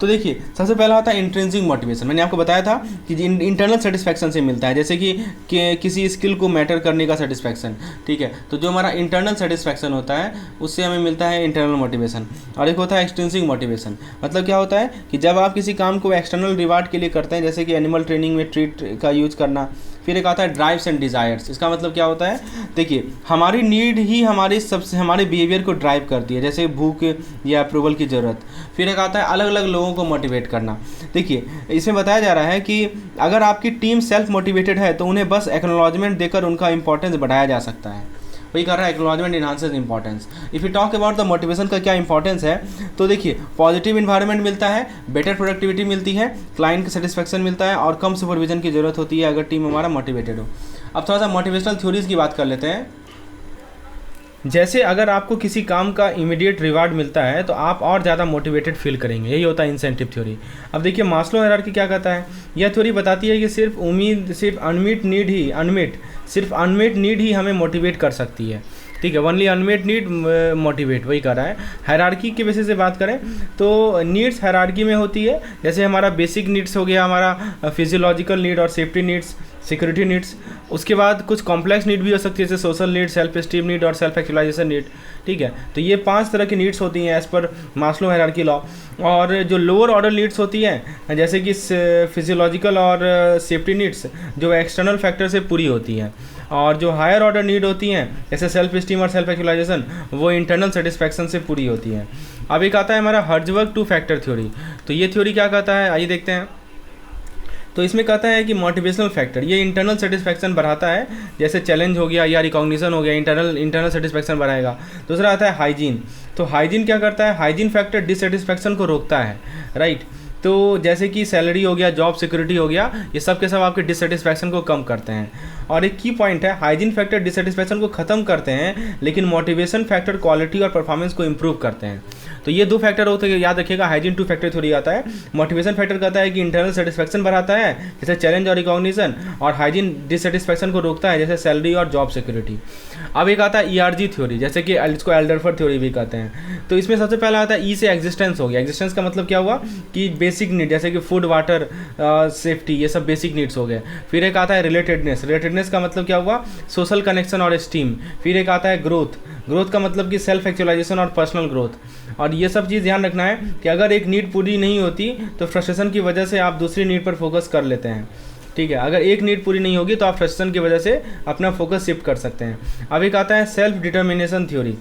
तो देखिए सबसे पहला होता है इंट्रिंसिक मोटिवेशन। मैंने आपको बताया था कि इंटरनल सेटिस्फैक्शन से मिलता है, जैसे कि किसी स्किल को मैटर करने का सेटिस्फैक्शन, ठीक है। तो जो हमारा इंटरनल सेटिस्फैक्शन होता है उससे हमें मिलता है इंटरनल मोटिवेशन। और एक होता है एक्सट्रिंसिक मोटिवेशन। मतलब क्या होता है कि जब आप किसी काम को एक्सटर्नल रिवार्ड के लिए करते हैं, जैसे कि एनिमल ट्रेनिंग में ट्रीट का यूज करना। फिर एक आता है ड्राइव्स एंड डिज़ायर्स। इसका मतलब क्या होता है, देखिए हमारी नीड ही हमारे बिहेवियर को ड्राइव करती है, जैसे भूख या अप्रूवल की ज़रूरत। फिर एक आता है अलग अलग लोगों को मोटिवेट करना। देखिए इसमें बताया जा रहा है कि अगर आपकी टीम सेल्फ मोटिवेटेड है तो उन्हें बस एक्नॉलेजमेंट देकर उनका इंपॉर्टेंस बढ़ाया जा सकता है। वही कर रहा है acknowledgement enhances importance. If you talk about the motivation का क्या इंपॉर्टेंस है, तो देखिए पॉजिटिव इन्वायरमेंट मिलता है, बेटर प्रोडक्टिविटी मिलती है, क्लाइंट का सेटिस्फैक्शन मिलता है और कम सुपरविजन की ज़रूरत होती है अगर टीम हमारा मोटिवेटेड हो। अब थोड़ा सा मोटिवेशनल थ्योरीज की बात कर लेते हैं। जैसे अगर आपको किसी काम का इमीडिएट रिवार्ड मिलता है तो आप और ज़्यादा मोटिवेटेड फील करेंगे, यही होता है इंसेंटिव थ्योरी। अब देखिए मास्लो हायरार्की क्या कहता है, यह थ्योरी बताती है कि सिर्फ अनमेट नीड ही हमें मोटिवेट कर सकती है, ठीक है। ओनली अनमेट नीड मोटिवेट, वही कर रहा है। हायरार्की के बेसिस से बात करें तो नीड्स हायरार्की में होती है, जैसे हमारा बेसिक नीड्स हो गया, हमारा फिजियोलॉजिकल नीड और सेफ्टी नीड्स, सिक्योरिटी नीड्स। उसके बाद कुछ कॉम्प्लेक्स नीड भी हो सकती है, जैसे social need, self esteem need और सेल्फ एक्चुअलाइजेशन नीड, ठीक है। तो ये 5 तरह की नीड्स होती हैं as per Maslow hierarchy law. और जो लोअर ऑर्डर नीड्स होती हैं, जैसे कि फिजियोलॉजिकल और सेफ्टी नीड्स, जो एक्सटर्नल फैक्टर से पूरी होती हैं। और जो हायर ऑर्डर नीड होती हैं, जैसे सेल्फ एस्टीम और सेल्फ एक्चुअलाइजेशन, वो इंटरनल सेटिस्फैक्शन से पूरी होती हैं। अब एक आता है हमारा हर्ट्ज़बर्ग 2 फैक्टर थ्योरी। तो ये थ्योरी क्या कहता है, आइए देखते हैं। तो इसमें कहता है कि मोटिवेशनल फैक्टर ये इंटरनल सेटिस्फैक्शन बढ़ाता है, जैसे चैलेंज हो गया या रिकॉग्निशन हो गया, इंटरनल सेटिस्फैक्शन बढ़ाएगा। दूसरा आता है हाइजीन। तो हाइजीन क्या करता है, हाइजीन फैक्टर डिससेटिस्फैक्शन को रोकता है, राइट। तो जैसे कि सैलरी हो गया, जॉब सिक्योरिटी हो गया, ये सब के सब आपके डिससेटिस्फैक्शन को कम करते हैं। और एक की पॉइंट है, हाइजीन फैक्टर डिससेटिस्फैक्शन को ख़त्म करते हैं, लेकिन मोटिवेशन फैक्टर क्वालिटी और परफॉर्मेंस को इंप्रूव करते हैं। तो ये 2 फैक्टर होते हैं, याद रखिएगा। हाइजीन 2 फैक्टर थ्योरी आता है। मोटिवेशन फैक्टर कहता है कि इंटरनल सेटिस्फैक्शन बढ़ाता है, जैसे चैलेंज और रिकॉग्निशन, और हाइजीन डिससेटिस्फैक्शन को रोकता है, जैसे सैलरी और जॉब सिक्योरिटी। अब एक आता है ERG थ्योरी, जैसे कि इसको एल्डरफर्ड थ्योरी भी कहते हैं। तो इसमें सबसे पहला आता है ई से एग्जिस्टेंस हो गया। एग्जिस्टेंस का मतलब क्या हुआ कि बेसिक नीड, जैसे कि फूड, वाटर, सेफ्टी, ये सब बेसिक नीड्स हो गए। फिर एक आता है रिलेटेडनेस। रिलेटेडनेस का मतलब क्या हुआ, सोशल कनेक्शन और एस्टीम। फिर एक आता है ग्रोथ। ग्रोथ का मतलब कि सेल्फ एक्चुअलाइजेशन और पर्सनल ग्रोथ। और ये सब चीज़ ध्यान रखना है कि अगर एक नीड पूरी नहीं होती तो फ्रस्ट्रेशन की वजह से आप दूसरी नीड पर फोकस कर लेते हैं, ठीक है। अगर एक नीड पूरी नहीं होगी तो आप फ्रस्ट्रेशन की वजह से अपना फोकस शिफ्ट कर सकते हैं। अब एक आता है सेल्फ डिटर्मिनेशन थ्योरी।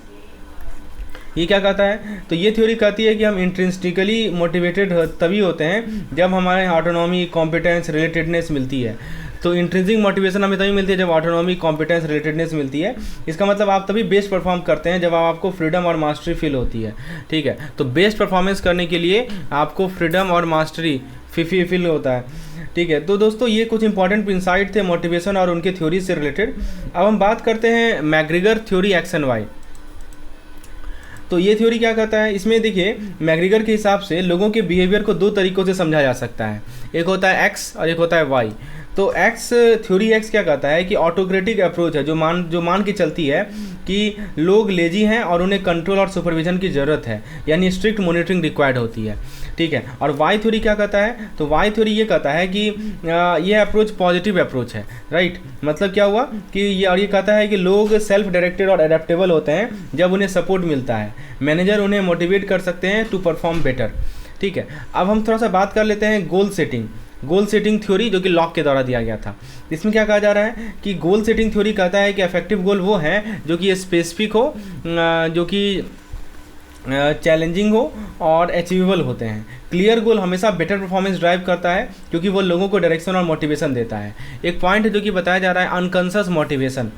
ये क्या कहता है, तो ये थ्योरी कहती है कि हम इंट्रिंसिकली मोटिवेटेड तभी होते हैं जब हमारे ऑटोनॉमी, कॉम्पिटेंस, रिलेटेडनेस मिलती है। तो इंट्रिंसिक मोटिवेशन हमें तभी मिलती है जब ऑटोनॉमी, कॉम्पिटेंस, रिलेटेडनेस मिलती है। इसका मतलब आप तभी बेस्ट परफॉर्म करते हैं जब आपको फ्रीडम और मास्टरी फील होती है, ठीक है। तो बेस्ट परफॉर्मेंस करने के लिए आपको फ्रीडम और मास्टरी फील होता है, ठीक है। तो दोस्तों ये कुछ इंपॉर्टेंट इंसाइट थे मोटिवेशन और उनके थ्योरीज से रिलेटेड। अब हम बात करते हैं McGregor theory x and y. तो ये थ्योरी क्या कहता है, इसमें देखिए मैकग्रेगर के हिसाब से लोगों के बिहेवियर को 2 तरीक़ों से समझा जा सकता है। एक होता है एक्स और एक होता है वाई। तो थ्योरी एक्स क्या कहता है कि ऑटोक्रेटिक अप्रोच है, जो मान के चलती है कि लोग लेजी हैं और उन्हें कंट्रोल और सुपरविजन की ज़रूरत है, यानी स्ट्रिक्ट मॉनिटरिंग रिक्वायर्ड होती है, ठीक है। और वाई थ्योरी क्या कहता है, तो वाई थ्योरी ये कहता है कि ये अप्रोच पॉजिटिव अप्रोच है, राइट। मतलब क्या हुआ कि ये कहता है कि लोग सेल्फ डायरेक्टेड और एडेप्टेबल होते हैं जब उन्हें सपोर्ट मिलता है। मैनेजर उन्हें मोटिवेट कर सकते हैं टू परफॉर्म बेटर, ठीक है। अब हम थोड़ा सा बात कर लेते हैं गोल सेटिंग थ्योरी, जो कि लॉक के द्वारा दिया गया था। इसमें क्या कहा जा रहा है कि गोल सेटिंग थ्योरी कहता है कि इफेक्टिव गोल वो है जो कि स्पेसिफिक हो, जो कि चैलेंजिंग हो और अचीवेबल होते हैं। क्लियर गोल हमेशा बेटर परफॉर्मेंस ड्राइव करता है क्योंकि वो लोगों को डायरेक्शन और मोटिवेशन देता है। एक पॉइंट है जो कि बताया जा रहा है अनकॉन्शियस मोटिवेशन,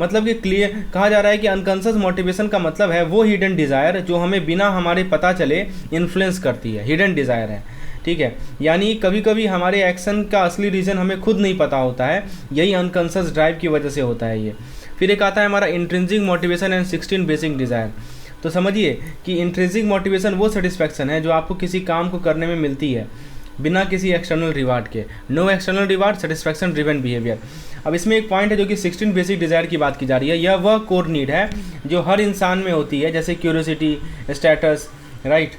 मतलब कि क्लियर कहा जा रहा है कि अनकॉन्शियस मोटिवेशन का मतलब है वो हिडन डिज़ायर जो हमें बिना हमारे पता चले इन्फ्लुएंस करती है, हिडन डिज़ायर है, ठीक है। यानी कभी कभी हमारे एक्शन का असली रीज़न हमें खुद नहीं पता होता है, यही अनकॉन्शियस ड्राइव की वजह से होता है ये। फिर एक आता है हमारा intrinsic motivation and 16 basic desire. तो समझिए कि इंट्रिंसिक मोटिवेशन वो सेटिस्फैक्शन है जो आपको किसी काम को करने में मिलती है बिना किसी एक्सटर्नल रिवार्ड के। No external reward, satisfaction driven behaviour. अब इसमें एक पॉइंट है जो कि 16 बेसिक डिज़ायर की बात की जा रही है। यह वह कोर नीड है जो हर इंसान में होती है, जैसे curiosity, status, right,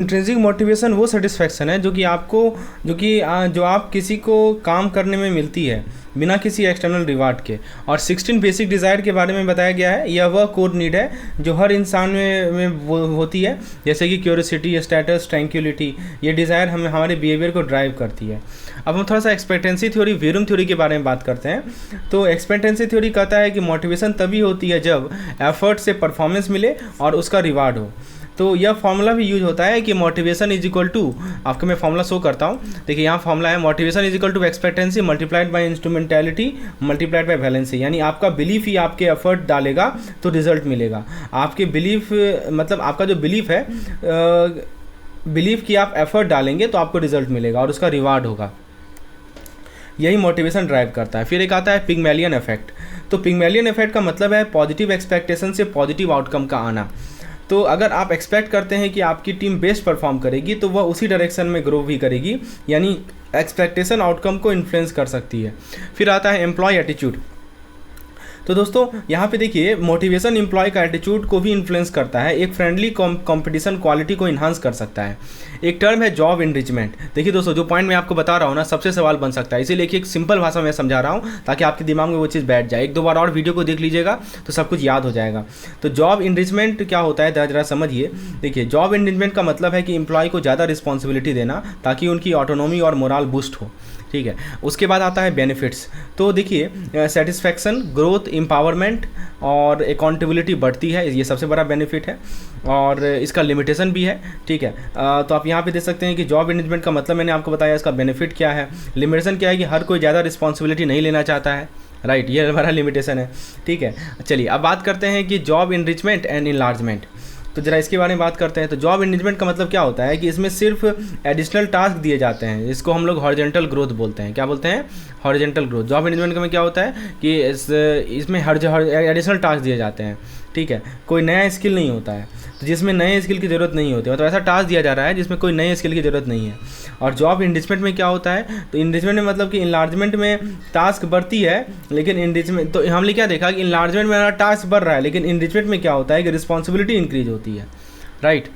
intrinsic motivation वो सेटिस्फैक्शन है जो आप किसी को काम करने में मिलती है बिना किसी एक्सटर्नल रिवार्ड के। और 16 बेसिक डिज़ायर के बारे में बताया गया है। यह वह कोर नीड है जो हर इंसान में वो होती है, जैसे कि क्यूरियोसिटी, स्टेटस, ट्रैंक्विलिटी। ये डिज़ायर हमारे बिहेवियर को ड्राइव करती है। अब हम थोड़ा सा एक्सपेक्टेंसी थ्योरी, वेरुम थ्योरी के बारे में बात करते हैं। तो एक्सपेक्टेंसी थ्योरी कहता है कि मोटिवेशन तभी होती है जब एफर्ट से परफॉर्मेंस मिले और उसका रिवार्ड हो। तो यह फॉर्मूला भी यूज होता है कि मोटिवेशन इज इक्वल टू, आपको मैं फॉर्मूला शो करता हूँ। देखिए यहाँ फॉर्मूला है, motivation is equal to expectancy multiplied by instrumentality multiplied by valency. यानी आपका बिलीफ ही आपके एफर्ट डालेगा तो रिजल्ट मिलेगा। आपके बिलीफ मतलब आपका जो बिलीफ है, बिलीफ कि आप एफर्ट डालेंगे तो आपको रिजल्ट मिलेगा और उसका रिवार्ड होगा। यही मोटिवेशन ड्राइव करता है। फिर एक आता है पिग्मैलियन इफेक्ट। तो पिग्मैलियन इफेक्ट का मतलब है पॉजिटिव एक्सपेक्टेशन से पॉजिटिव आउटकम का आना। तो अगर आप एक्सपेक्ट करते हैं कि आपकी टीम बेस्ट परफॉर्म करेगी तो वह उसी डायरेक्शन में ग्रो भी करेगी, यानी एक्सपेक्टेशन आउटकम को इन्फ्लुएंस कर सकती है। फिर आता है एम्प्लॉय एटीट्यूड। तो दोस्तों यहाँ पे देखिए मोटिवेशन एम्प्लॉय का एटीट्यूड को भी इन्फ्लुएंस करता है। एक फ्रेंडली कंपटीशन क्वालिटी को इन्हांस कर सकता है। एक टर्म है जॉब एनरिचमेंट। देखिए दोस्तों, जो पॉइंट मैं आपको बता रहा हूँ ना, सबसे सवाल बन सकता है, इसीलिए एक सिंपल भाषा में समझा रहा हूँ ताकि आपके दिमाग में वो चीज़ बैठ जाए। एक दो बार और वीडियो को देख लीजिएगा तो सब कुछ याद हो जाएगा। तो जॉब एनरिचमेंट क्या होता है जरा समझिए। देखिए जॉब एनरिचमेंट का मतलब है कि एम्प्लॉय को ज़्यादा रिस्पॉन्सिबिलिटी देना ताकि उनकी ऑटोनॉमी और मोरल बूस्ट हो। ठीक है, उसके बाद आता है बेनिफिट्स। तो देखिए सेटिस्फैक्शन, ग्रोथ, एम्पावरमेंट और अकाउंटेबिलिटी बढ़ती है, ये सबसे बड़ा बेनिफिट है। और इसका लिमिटेशन भी है। ठीक है, तो आप यहाँ पे देख सकते हैं कि जॉब एनरिचमेंट का मतलब मैंने आपको बताया, इसका बेनिफिट क्या है। लिमिटेशन क्या है कि हर कोई ज़्यादा रिस्पॉन्सिबिलिटी नहीं लेना चाहता है, राइट, ये हमारा लिमिटेशन है। ठीक है, चलिए अब बात करते हैं कि जॉब एनरिचमेंट एंड इनलार्जमेंट। तो जरा इसके बारे में बात करते हैं। तो जॉब एनरिचमेंट का मतलब क्या होता है कि इसमें सिर्फ एडिशनल टास्क दिए जाते हैं, इसको हम लोग हॉरिजॉन्टल ग्रोथ बोलते हैं। क्या बोलते हैं? Horizontal growth. जॉब एनरिचमेंट में क्या होता है कि इसमें हर एडिशनल टास्क दिए जाते हैं। ठीक है, कोई नया स्किल नहीं होता है, तो जिसमें नए स्किल की ज़रूरत नहीं होती है, तो ऐसा टास्क दिया जा रहा है जिसमें कोई नए स्किल की ज़रूरत नहीं है। और जॉब इनरिचमेंट में क्या होता है, तो इनरिचमेंट में मतलब कि इनलार्जमेंट में टास्क बढ़ती है, लेकिन इनरिचमेंट, तो हमने क्या देखा कि इनलार्जमेंट में टास्क बढ़ रहा है, लेकिन इनरिचमेंट में क्या होता है कि रिस्पॉन्सिबिलिटी इंक्रीज होती है, राइट।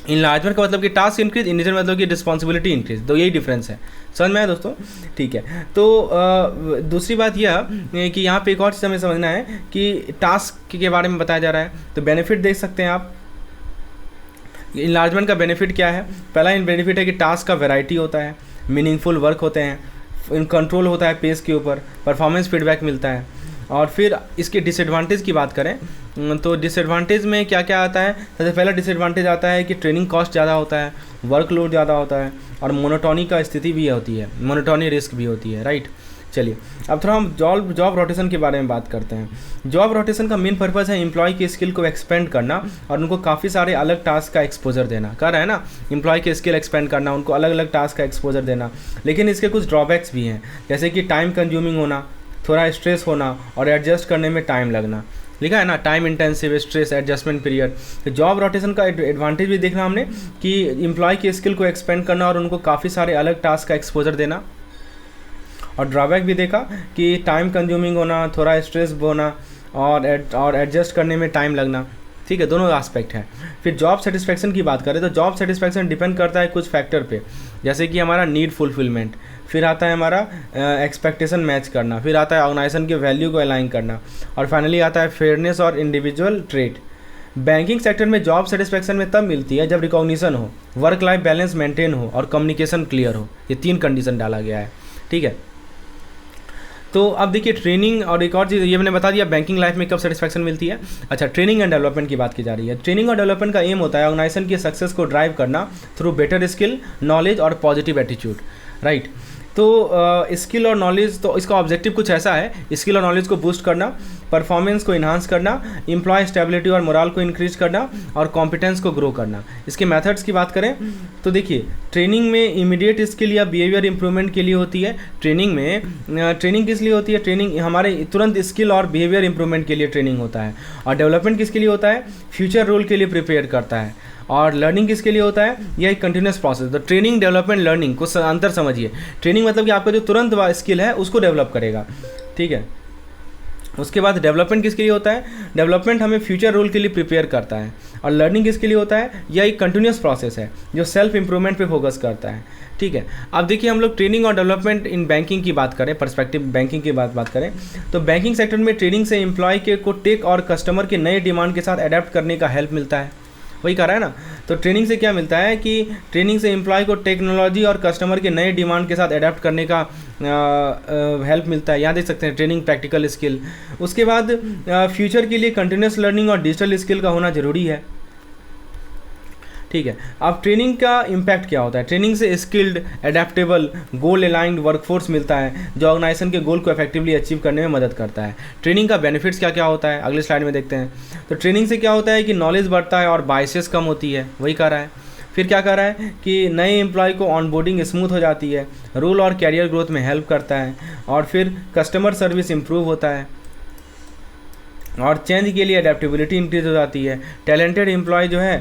इनलार्जमेंट का मतलब कि टास्क इंक्रीज, इनरिचमेंट मतलब कि रिस्पॉन्सिबिलिटी इंक्रीज। तो यही डिफरेंस है, समझ में आया दोस्तों? ठीक है, तो दूसरी बात यह कि यहाँ पे एक और चीज़ हमें समझना है कि टास्क के बारे में बताया जा रहा है। तो बेनिफिट देख सकते हैं आप, इनलार्जमेंट का बेनिफिट क्या है। पहला बेनिफिट है कि टास्क का वैरायटी होता है, मीनिंगफुल वर्क होते हैं, इन कंट्रोल होता है पेस के ऊपर, परफॉर्मेंस फीडबैक मिलता है। और फिर इसके डिसएडवांटेज की बात करें तो डिसएडवांटेज में क्या क्या आता है। सबसे पहला डिसएडवांटेज आता है कि ट्रेनिंग कॉस्ट ज़्यादा होता है, वर्कलोड ज़्यादा होता है और मोनोटोनी का स्थिति भी होती है, मोनोटोनी रिस्क भी होती है, राइट। चलिए अब थोड़ा हम जॉब रोटेशन के बारे में बात करते हैं। जॉब रोटेशन का मेन पर्पस है एम्प्लॉय की स्किल को एक्सपेंड करना और उनको काफ़ी सारे अलग टास्क का एक्सपोजर देना। कर रहा है ना, एम्प्लॉय की स्किल एक्सपेंड करना, उनको अलग अलग टास्क का एक्सपोजर देना। लेकिन इसके कुछ ड्रॉबैक्स भी हैं, जैसे कि टाइम कंज्यूमिंग होना, थोड़ा स्ट्रेस होना और एडजस्ट करने में टाइम लगना। लिखा है ना, time intensive, stress, adjustment period. तो जॉब रोटेशन का एडवांटेज भी देखना हमने कि एम्प्लॉय की स्किल को एक्सपेंड करना और उनको काफ़ी सारे अलग टास्क का एक्सपोजर देना। और ड्रॉबैक भी देखा कि टाइम कंज्यूमिंग होना, थोड़ा स्ट्रेस होना और एडजस्ट करने में टाइम लगना। ठीक है, दोनों एस्पेक्ट हैं। फिर जॉब सेटिस्फैक्शन की बात करें तो जॉब सेटिस्फैक्शन डिपेंड करता है कुछ फैक्टर पे, जैसे कि हमारा नीड फुलफिलमेंट, फिर आता है हमारा एक्सपेक्टेशन मैच करना, फिर आता है ऑर्गेनाइजेशन के वैल्यू को अलाइन करना और फाइनली आता है फेयरनेस और इंडिविजुअल ट्रेट। बैंकिंग सेक्टर में जॉब सेटिस्फैक्शन में तब मिलती है जब रिकॉग्निशन हो, वर्क लाइफ बैलेंस मेंटेन हो और कम्युनिकेशन क्लियर हो। ये 3 कंडीशन डाला गया है। ठीक है, तो अब देखिए ट्रेनिंग और एक और चीज़ ये मैंने बता दिया बैंकिंग लाइफ में कब सेटिस्फैक्शन मिलती है। अच्छा, ट्रेनिंग एंड डेवलपमेंट की बात की जा रही है। ट्रेनिंग और डेवलपमेंट का एम होता है ऑर्गेनाइजेशन की सक्सेस को ड्राइव करना थ्रू बेटर स्किल, नॉलेज और पॉजिटिव एटीट्यूड, राइट। तो स्किल और नॉलेज, तो इसका ऑब्जेक्टिव कुछ ऐसा है, स्किल और नॉलेज को बूस्ट करना, परफॉर्मेंस को इन्हांस करना, एम्प्लॉय स्टेबिलिटी और मोरल को इंक्रीज करना और कॉम्पिटेंस को ग्रो करना। इसके मेथड्स की बात करें तो देखिए ट्रेनिंग में इमीडिएट स्किल या बिहेवियर इंप्रूवमेंट के लिए होती है। ट्रेनिंग किस लिए होती है? ट्रेनिंग हमारे तुरंत स्किल और बिहेवियर इंप्रूवमेंट के लिए ट्रेनिंग होता है। और डेवलपमेंट किसके लिए होता है? फ्यूचर रोल के लिए प्रिपेयर करता है। और लर्निंग किसके लिए होता है? यह एक कंटिन्यूस प्रोसेस। तो ट्रेनिंग, डेवलपमेंट, लर्निंग को अंतर समझिए। ट्रेनिंग मतलब कि आपका जो तुरंत स्किल है उसको डेवलप करेगा, ठीक है, उसके बाद डेवलपमेंट किसके लिए होता है? डेवलपमेंट हमें फ्यूचर रोल के लिए प्रिपेयर करता है। और लर्निंग किसके लिए होता है? यह एक कंटिन्यूस प्रोसेस है जो सेल्फ इंप्रूवमेंट पे फोकस करता है। ठीक है, अब देखिए हम लोग ट्रेनिंग और डेवलपमेंट इन बैंकिंग की बात करें, पर्सपेक्टिव बैंकिंग की बात करें तो बैंकिंग सेक्टर में ट्रेनिंग से एम्प्लॉय के को टेक और कस्टमर के नए डिमांड के साथ अडेप्ट करने का हेल्प मिलता है। वही कह रहा है ना। तो ट्रेनिंग से क्या मिलता है कि ट्रेनिंग से एम्प्लॉय को टेक्नोलॉजी और कस्टमर के नए डिमांड के साथ अडेप्ट करने का हेल्प मिलता है। यहाँ देख सकते हैं ट्रेनिंग, प्रैक्टिकल स्किल। उसके बाद फ्यूचर के लिए कंटिन्यूस लर्निंग और डिजिटल स्किल का होना ज़रूरी है। ठीक है, अब ट्रेनिंग का इम्पैक्ट क्या होता है? ट्रेनिंग से स्किल्ड, एडेप्टेबल, गोल अलाइंड वर्कफोर्स मिलता है जो ऑर्गेनाइजेशन के गोल को इफेक्टिवली अचीव करने में मदद करता है। ट्रेनिंग का बेनिफिट्स क्या क्या होता है अगले स्लाइड में देखते हैं। तो ट्रेनिंग से क्या होता है कि नॉलेज बढ़ता है और बायसेस कम होती है। वही कह रहा है। फिर क्या कर रहा है कि नए एम्प्लॉय को ऑनबोर्डिंग स्मूथ हो जाती है, रोल और कैरियर ग्रोथ में हेल्प करता है, और फिर कस्टमर सर्विस इंप्रूव होता है, और चेंज के लिए अडेप्टेबिलिटी इंक्रीज हो जाती है। टैलेंटेड एम्प्लॉय जो है,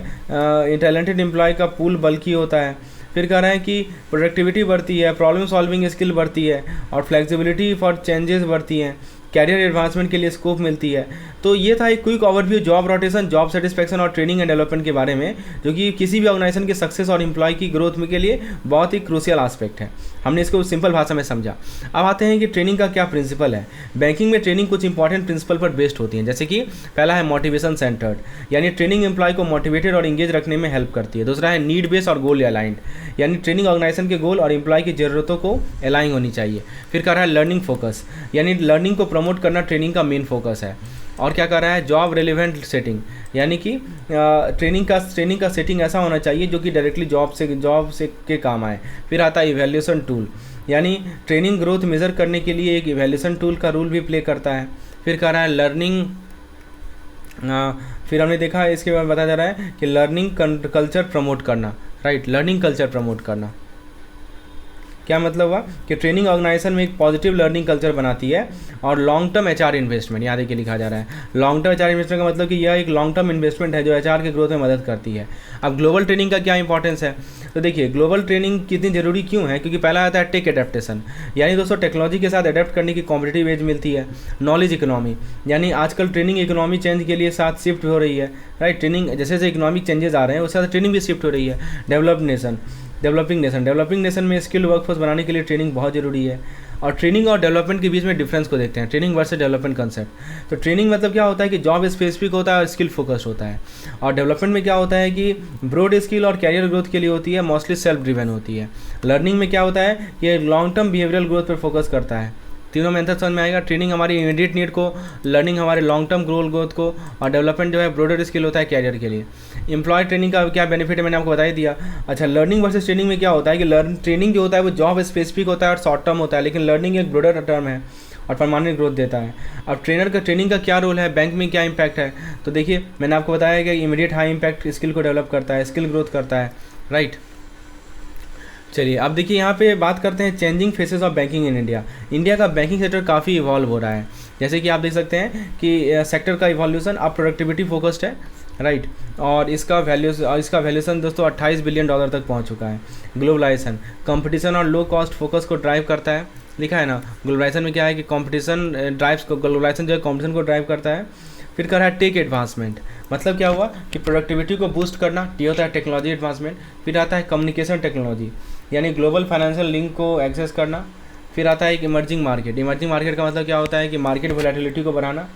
टैलेंटेड एम्प्लॉय का पूल बल्कि होता है। फिर कह रहे हैं कि प्रोडक्टिविटी बढ़ती है, प्रॉब्लम सॉल्विंग स्किल बढ़ती है, और फ्लेक्सिबिलिटी फॉर चेंजेस बढ़ती हैं, कैरियर एडवांसमेंट के लिए स्कोप मिलती है। तो ये था एक quick overview job rotation, job satisfaction और ट्रेनिंग एंड डेवलपमेंट के बारे में, जो कि किसी भी ऑर्गेनाइजेशन के सक्सेस और एम्प्लॉय की ग्रोथ में के लिए बहुत ही क्रूशियल एस्पेक्ट है। हमने इसको सिंपल भाषा में समझा। अब आते हैं कि ट्रेनिंग का क्या प्रिंसिपल है। बैंकिंग में ट्रेनिंग कुछ इंपॉर्टेंट प्रिंसिपल पर बेस्ड होती है, जैसे कि पहला है मोटिवेशन सेंटर्ड, यानी ट्रेनिंग एम्प्लॉय को मोटिवेटेड और इंगेज रखने में हेल्प करती है। दूसरा है नीड बेस्ड और गोल अलाइंड, यानी ट्रेनिंग ऑर्गेनाइजेशन के गोल और एम्प्लॉय की ज़रूरतों को अलाइन होनी चाहिए। फिर कह रहा है लर्निंग फोकस, यानी लर्निंग को प्रमोट करना ट्रेनिंग का मेन फोकस है। और क्या कर रहा है? जॉब रेलिवेंट सेटिंग, यानी कि ट्रेनिंग का सेटिंग ऐसा होना चाहिए जो कि डायरेक्टली जॉब से के काम आए। फिर आता है इवैल्यूएशन टूल, यानी ट्रेनिंग ग्रोथ मेज़र करने के लिए एक इवैल्यूएशन टूल का रोल भी प्ले करता है। फिर कह रहा है लर्निंग, फिर हमने देखा इसके बाद बताया जा रहा है कि लर्निंग कल्चर प्रमोट करना, राइट, लर्निंग कल्चर प्रमोट करना। क्या मतलब हुआ कि ट्रेनिंग ऑर्गेनाइजेशन में एक पॉजिटिव लर्निंग कल्चर बनाती है। और लॉन्ग टर्म एचआर इन्वेस्टमेंट, यहाँ देखिए लिखा जा रहा है लॉन्ग टर्म एचआर इन्वेस्टमेंट का मतलब कि यह एक लॉन्ग टर्म इन्वेस्टमेंट है जो एचआर के ग्रोथ में मदद करती है। अब ग्लोबल ट्रेनिंग का क्या इंपॉर्टेंस है? तो देखिए ग्लोबल ट्रेनिंग कितनी ज़रूरी क्यों है? क्योंकि पहला आता है टेक एडेप्टेशन, यानी दोस्तों टेक्नोलॉजी के साथ अडेप्ट करने की कॉम्पिटिटिव एज मिलती है। नॉलेज इकोनॉमी, यानी आजकल ट्रेनिंग इकोनॉमी चेंज के लिए साथ शिफ्ट हो रही है, राइट। ट्रेनिंग जैसे जैसे इकोनॉमिक चेंजेस आ रहे हैं उसके साथ ट्रेनिंग भी शिफ्ट हो रही है। डेवलपिंग नेशन में स्किल वर्कफोर्स बनाने के लिए ट्रेनिंग बहुत ज़रूरी है। और ट्रेनिंग और डेवलपमेंट के बीच में डिफरेंस को देखते हैं, ट्रेनिंग वर्सेस डेवलपमेंट कंसेप्ट। तो ट्रेनिंग मतलब क्या होता है कि जॉब स्पेसिफिक होता है और स्किल फोकस्ड होता है। और डेवलपमेंट में क्या होता है कि ब्रॉड स्किल और कैरियर ग्रोथ के लिए होती है, मोस्टली सेल्फ ड्रिवन होती है। लर्निंग में क्या होता है कि लॉन्ग टर्म बिहेवियरल ग्रोथ पर फोकस करता है। तीनों मेथड समझ में आएगा। ट्रेनिंग हमारी इमीडिएट नीड को, लर्निंग हमारे लॉन्ग टर्म ग्रोथ को, और डेवलपमेंट जो है ब्रॉडर स्किल होता है कैरियर के लिए। एम्प्लॉय ट्रेनिंग का क्या बेनिफिट है मैंने आपको बता ही दिया। अच्छा, लर्निंग वर्सेस ट्रेनिंग में क्या होता है कि ट्रेनिंग जो होता है वो जॉब स्पेसिफिक होता है और शॉर्ट टर्म होता है, लेकिन लर्निंग एक ब्रॉडर टर्म है और परमानेंट ग्रोथ देता है। अब ट्रेनिंग का क्या रोल है, बैंक में क्या इंपैक्ट है? तो देखिए मैंने आपको बताया कि इमीडिएट हाई इंपैक्ट स्किल को डेवलप करता है, स्किल ग्रोथ करता है, राइट। चलिए अब देखिए यहाँ पे बात करते हैं changing faces of banking in India. India का बैंकिंग सेक्टर काफ़ी इवॉल्व हो रहा है, जैसे कि आप देख सकते हैं कि सेक्टर का इवोल्यूशन अब प्रोडक्टिविटी फोकस्ड है, राइट। और इसका वैल्यूएशन दोस्तों $28 बिलियन तक पहुँच चुका है। ग्लोबलाइजेशन, कंपटीशन और लो कॉस्ट फोकस को ड्राइव करता है, लिखा है ना। ग्लोबलाइजेशन में क्या है कि ग्लोबलाइजेशन जो है कॉम्पिटिशन को ड्राइव करता है। फिर कर रहा है टेक एडवांसमेंट, मतलब क्या हुआ कि प्रोडक्टिविटी को बूस्ट करना, ये होता है टेक्नोलॉजी एडवांसमेंट। फिर आता है कम्युनिकेशन टेक्नोलॉजी, यानी ग्लोबल फाइनेंशियल लिंक को एक्सेस करना। फिर आता है एक इमर्जिंग मार्केट का मतलब क्या होता है कि मार्केट वोलेटिलिटी को बढ़ाना।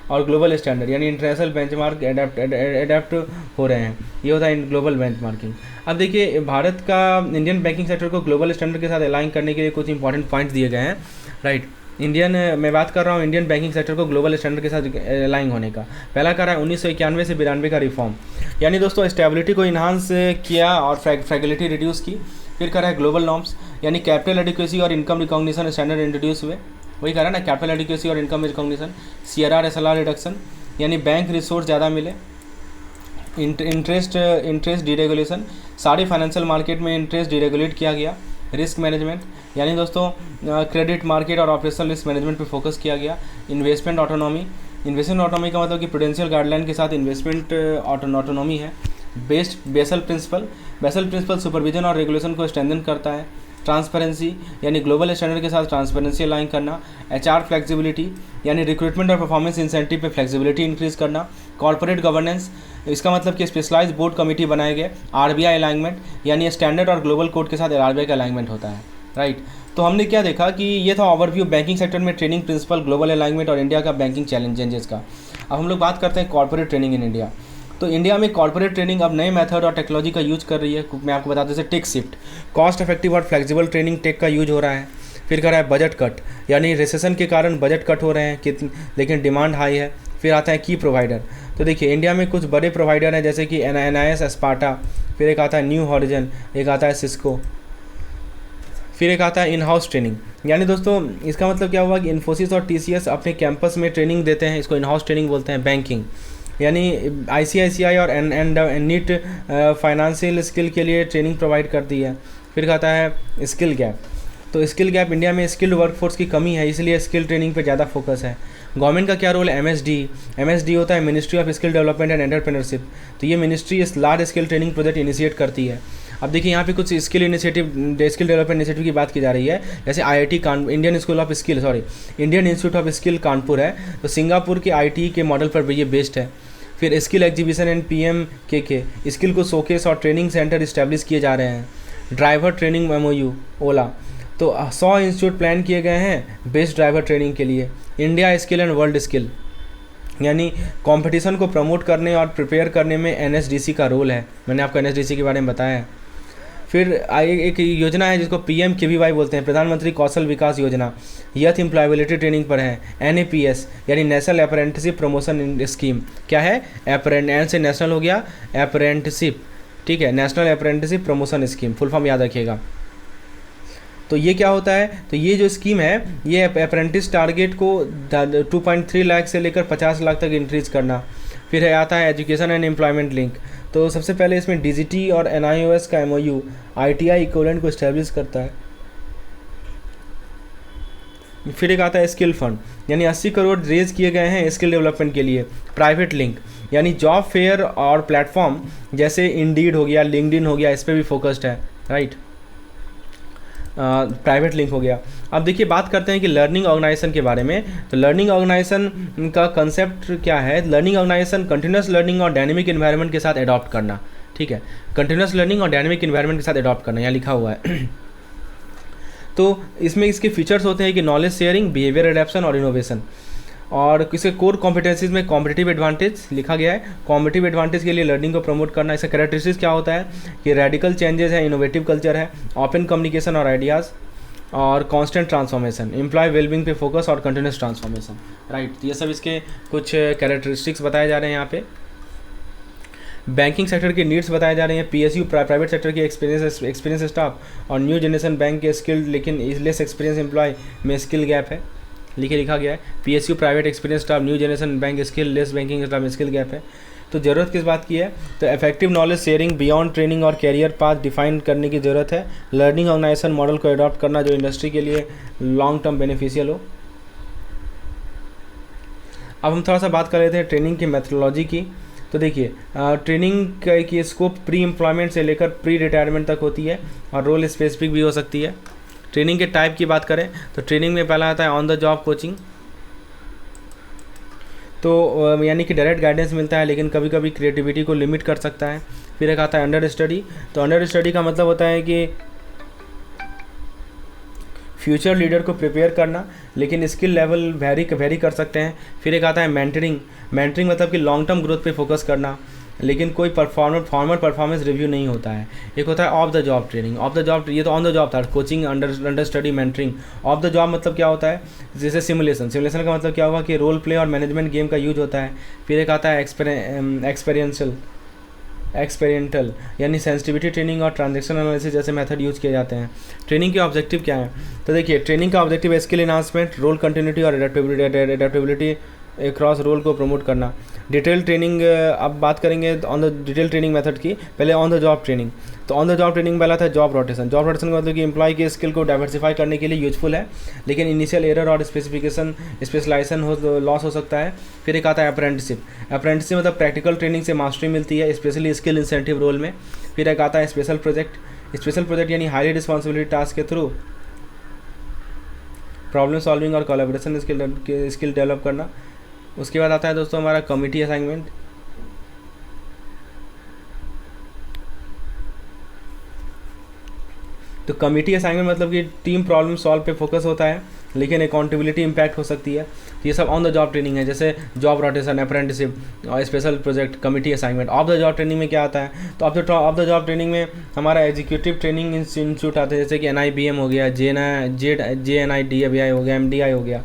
और ग्लोबल स्टैंडर्ड, यानी इंटरनेशनल बेंचमार्क एडेप्ट हो रहे हैं, ये होता है ग्लोबल बेंचमार्किंग। अब देखिए भारत का इंडियन बैंकिंग सेक्टर को ग्लोबल स्टैंडर्ड के साथ अलाइन करने के लिए कुछ इंपॉर्टेंट पॉइंट्स दिए गए हैं, राइट। मैं बात कर रहा हूँ इंडियन बैंकिंग सेक्टर को ग्लोबल स्टैंडर्ड के साथ अलाइन होने का। पहला कर रहा है 1991 से 92 का रिफॉर्म, यानी दोस्तों स्टेबिलिटी को इन्हांस किया और फ्रैगिलिटी रिड्यूस की। फिर कर रहा है ग्लोबल नॉर्म्स, यानी कैपिटल एडिक्वेसी और इनकम रिकॉग्निशन स्टैंडर्ड इंट्रोड्यूस हुए। वही कह रहा है ना, कैपिटल एडिक्वेसी और income recognition. CRR SLR reduction, यानी बैंक रिसोर्स ज़्यादा मिले। इंटरेस्ट डीरेगुलेशन, सारे फाइनेंशियल मार्केट में इंटरेस्ट डीरेगुलेट किया गया। रिस्क मैनेजमेंट, यानी दोस्तों क्रेडिट मार्केट और ऑपरेशनल रिस्क मैनेजमेंट पे फोकस किया गया। इन्वेस्टमेंट ऑटोनॉमी का मतलब कि प्रूडेंशियल गाइडलाइन के साथ इन्वेस्टमेंट ऑटोनॉमी है। बेसल प्रिंसिपल सुपरविजन और रेगुलेशन को स्ट्रेंथन करता है। ट्रांसपेरेंसी यानी ग्लोबल स्टैंडर्ड के साथ ट्रांसपेरेंसी अलाइन करना। एचआर फ्लेक्सिबिलिटी यानी रिक्रूटमेंट और परफॉर्मेंस इंसेंटिव पे फ्लेक्सिबिलिटी इंक्रीज करना। कॉर्पोरेट गवर्नेंस, इसका मतलब कि स्पेशलाइज बोर्ड कमेटी बनाए गए। आरबीआई अलाइनमेंट यानी स्टैंडर्ड और ग्लोबल कोड के साथ आरबीआई का अलाइनमेंट होता है, राइट। तो हमने क्या देखा कि ये था ओवरव्यू बैंकिंग सेक्टर में ट्रेनिंग प्रिंसिपल, ग्लोबल अलाइनमेंट और इंडिया का बैंकिंग चैलेंजेस का। अब हम लोग बात करते हैं कॉर्पोरेट ट्रेनिंग इन इंडिया। तो इंडिया में कॉर्पोरेट ट्रेनिंग अब नए मेथड और टेक्नोलॉजी का यूज कर रही है। मैं आपको बता दूं जैसे टेक शिफ्ट, कॉस्ट इफेक्टिव और फ्लेक्सिबल ट्रेनिंग टेक का यूज हो रहा है। फिर कर रहा है बजट कट, यानी रिसेशन के कारण बजट कट हो रहे हैं लेकिन डिमांड हाई है। फिर आता है की प्रोवाइडर। तो देखिए इंडिया में कुछ बड़े प्रोवाइडर हैं जैसे कि NIS, स्पार्टा, फिर एक आता है न्यू हॉरिजन, एक आता है सिस्को, फिर एक आता है इन हाउस ट्रेनिंग। यानी दोस्तों इसका मतलब क्या हुआ कि इन्फोसिस और TCS अपने कैंपस में ट्रेनिंग देते हैं, इसको इन हाउस ट्रेनिंग बोलते हैं। बैंकिंग यानी ICICI और नीट फाइनेंशियल स्किल के लिए ट्रेनिंग प्रोवाइड करती है। फिर कहता है स्किल गैप। तो स्किल गैप, इंडिया में स्किल्ड वर्कफोर्स की कमी है, इसलिए स्किल ट्रेनिंग पे ज़्यादा फोकस है। गवर्नमेंट का क्या रोल है? MSD होता है ministry of skill development and entrepreneurship. तो ये मिनिस्ट्री इस large skill training project initiate करती है। अब देखिए यहाँ पे कुछ स्किल डेवलपमेंट इनिशिएटिव की बात की जा रही है, जैसे Indian institute of skill Kanpur है, तो सिंगापुर के ITE के मॉडल पर ये बेस्ड है। फिर skill exhibition and PMKK, skill को शोकेस और ट्रेनिंग सेंटर इस्टेब्लिश किए जा रहे हैं। ड्राइवर ट्रेनिंग MOU ओला, तो 100 इंस्टीट्यूट प्लान किए गए हैं बेस्ट ड्राइवर ट्रेनिंग के लिए। India skill and world skill, यानी कंपटीशन को प्रमोट करने और प्रिपेयर करने में NSDC का रोल है। मैंने आपको NSDC के बारे में बताया है। फिर एक योजना है जिसको PMKVY बोलते हैं, प्रधानमंत्री कौशल विकास योजना, यथ एम्प्लॉयबिलिटी ट्रेनिंग पर है। NAPS यानी नेशनल अप्रेंटिसशिप प्रमोशन स्कीम, क्या है? एन से नेशनल हो गया, अप्रेंटिसशिप, ठीक है, national apprenticeship promotion scheme, full form याद रखिएगा। तो ये क्या होता है? तो ये जो स्कीम है ये अप्रेंटिस टारगेट को 2.3 लाख से लेकर 50 लाख तक इंक्रीज करना। फिर है आता है एजुकेशन एंड एम्प्लॉयमेंट लिंक। तो सबसे पहले इसमें DGT और NIOS का MOU ITI इक्विवेलेंट को इस्टेब्लिश करता है। फिर एक आता है स्किल फंड, यानी 80 करोड़ रेज किए गए हैं स्किल डेवलपमेंट के लिए। प्राइवेट लिंक यानी जॉब फेयर और प्लेटफॉर्म जैसे इंडीड हो गया, लिंक्डइन हो गया, इस पर भी फोकस्ड है, राइट। प्राइवेट लिंक हो गया। अब देखिए बात करते हैं कि लर्निंग ऑर्गेनाइजेशन के बारे में। तो लर्निंग ऑर्गेनाइजेशन का कंसेप्ट क्या है? लर्निंग ऑर्गेनाइजेशन कंटिन्यूस लर्निंग और डायनेमिक एनवायरनमेंट के साथ अडॉप्ट करना, ठीक है, कंटिन्यूस लर्निंग और डायनेमिक एनवायरनमेंट के साथ अडॉप्ट करना, यहाँ लिखा हुआ है। तो इसमें इसके फीचर्स होते हैं कि नॉलेज शेयरिंग, बिहेवियर एडेप्शन और इनोवेशन। और किसी कोर कॉम्पिटेंसीज में कॉम्पिटिटिव एडवांटेज लिखा गया है। कॉम्पिटिटिव एडवांटेज के लिए लर्निंग को प्रमोट करना। इसका कैरेक्टरिस्टिक्स क्या होता है कि रेडिकल चेंजेस है, इनोवेटिव कल्चर है, ओपन कम्युनिकेशन और आइडियाज़, और कांस्टेंट ट्रांसफॉर्मेशन, एम्प्लॉय वेलबींग पे फोकस और कंटिन्यूस ट्रांसफॉर्मेशन, राइट। ये सब इसके कुछ कैरेक्टरिस्टिक्स बताए जा रहे हैं यहाँ पे। बैंकिंग सेक्टर के नीड्स बताए जा रहे हैं। PSU प्राइवेट सेक्टर के एक्सपीरियंस स्टाफ और न्यू जनरेशन बैंक के स्किल्ड लेकिन लेस एक्सपीरियंस एम्प्लॉय में स्किल गैप है, लिखा गया है। PSU private experience staff, new generation bank skill less banking staff में स्किल गैप है। तो ज़रूरत किस बात की है? तो effective knowledge sharing, beyond training और कैरियर पाथ डिफाइन करने की ज़रूरत है। लर्निंग ऑर्गेनाइजेशन मॉडल को अडॉप्ट करना जो इंडस्ट्री के लिए लॉन्ग टर्म बेनिफिशियल हो। अब हम थोड़ा सा बात कर लेते हैं ट्रेनिंग की मेथोडोलॉजी की। तो देखिए ट्रेनिंग की स्कोप प्री एम्प्लॉयमेंट से लेकर प्री रिटायरमेंट तक होती है और रोल स्पेसिफिक भी हो सकती है। ट्रेनिंग के टाइप की बात करें तो ट्रेनिंग में पहला आता है ऑन द जॉब कोचिंग, तो यानी कि डायरेक्ट गाइडेंस मिलता है लेकिन कभी कभी क्रिएटिविटी को लिमिट कर सकता है। फिर एक आता है अंडर स्टडी। तो अंडर स्टडी का मतलब होता है कि फ्यूचर लीडर को प्रिपेयर करना लेकिन स्किल लेवल वेरी कर सकते हैं। फिर एक आता है मेंटरिंग मतलब कि लॉन्ग टर्म ग्रोथ पे फोकस करना लेकिन कोई फॉर्मल परफॉर्मेंस रिव्यू नहीं होता है। एक होता है of the job training. Of the job, ये तो ऑन द जॉब था, coaching, under study, mentoring. Of the job मतलब क्या होता है? जैसे सिमुलेशन का मतलब क्या होगा कि रोल प्ले और मैनेजमेंट गेम का यूज होता है। फिर एक आता है एक्सपेरिमेंटल यानी सेंसिटिविटी ट्रेनिंग और ट्रांजैक्शन एनालिसिस जैसे मेथड यूज किए जाते हैं। ट्रेनिंग के ऑब्जेक्टिव क्या है? तो देखिए ट्रेनिंग का ऑब्जेक्टिव है स्किल एनहांसमेंट, रोल कंटिन्यूटी और एडेप्टेबिलिटी क्रॉस रोल को प्रमोट करना। डिटेल ट्रेनिंग, अब बात करेंगे on the detail training method की। पहले ऑन द जॉब ट्रेनिंग। तो ऑन द जॉब ट्रेनिंग पहला था जॉब रोटेशन का मतलब कि एम्प्लॉय के स्किल को डाइवर्सिफाई करने के लिए यूजफुल है लेकिन इनिशियल एरर और स्पेशलाइजेशन लॉस हो सकता है। फिर एक आता है अप्रेंटिसशिप मतलब प्रैक्टिकल ट्रेनिंग से मास्टरी मिलती है स्पेशली स्किल इंसेंटिव रोल में। फिर एक आता है स्पेशल प्रोजेक्ट, स्पेशल प्रोजेक्ट यानी हाईली रिस्पॉन्सिबिलिटी टास्क के थ्रू प्रॉब्लम सॉल्विंग और कोलैबोरेशन स्किल डेवलप करना। उसके बाद आता है दोस्तों हमारा कमिटी असाइनमेंट। तो कमिटी असाइनमेंट मतलब कि टीम प्रॉब्लम सॉल्व पे फोकस होता है, लेकिन अकाउंटेबिलिटी इम्पैक्ट हो सकती है। ये सब ऑन द जॉब ट्रेनिंग है, जैसे जॉब रोटेशन, अप्रेंटिसशिप और special project, committee assignment. Of the job training में क्या आता है, तो ऑफ द जॉब ट्रेनिंग में हमारा एग्जीक्यूटिव ट्रेनिंग इंस्टीट्यूट आता है, जैसे कि NIBM हो गया, JNIDBI हो गया, MDI हो गया,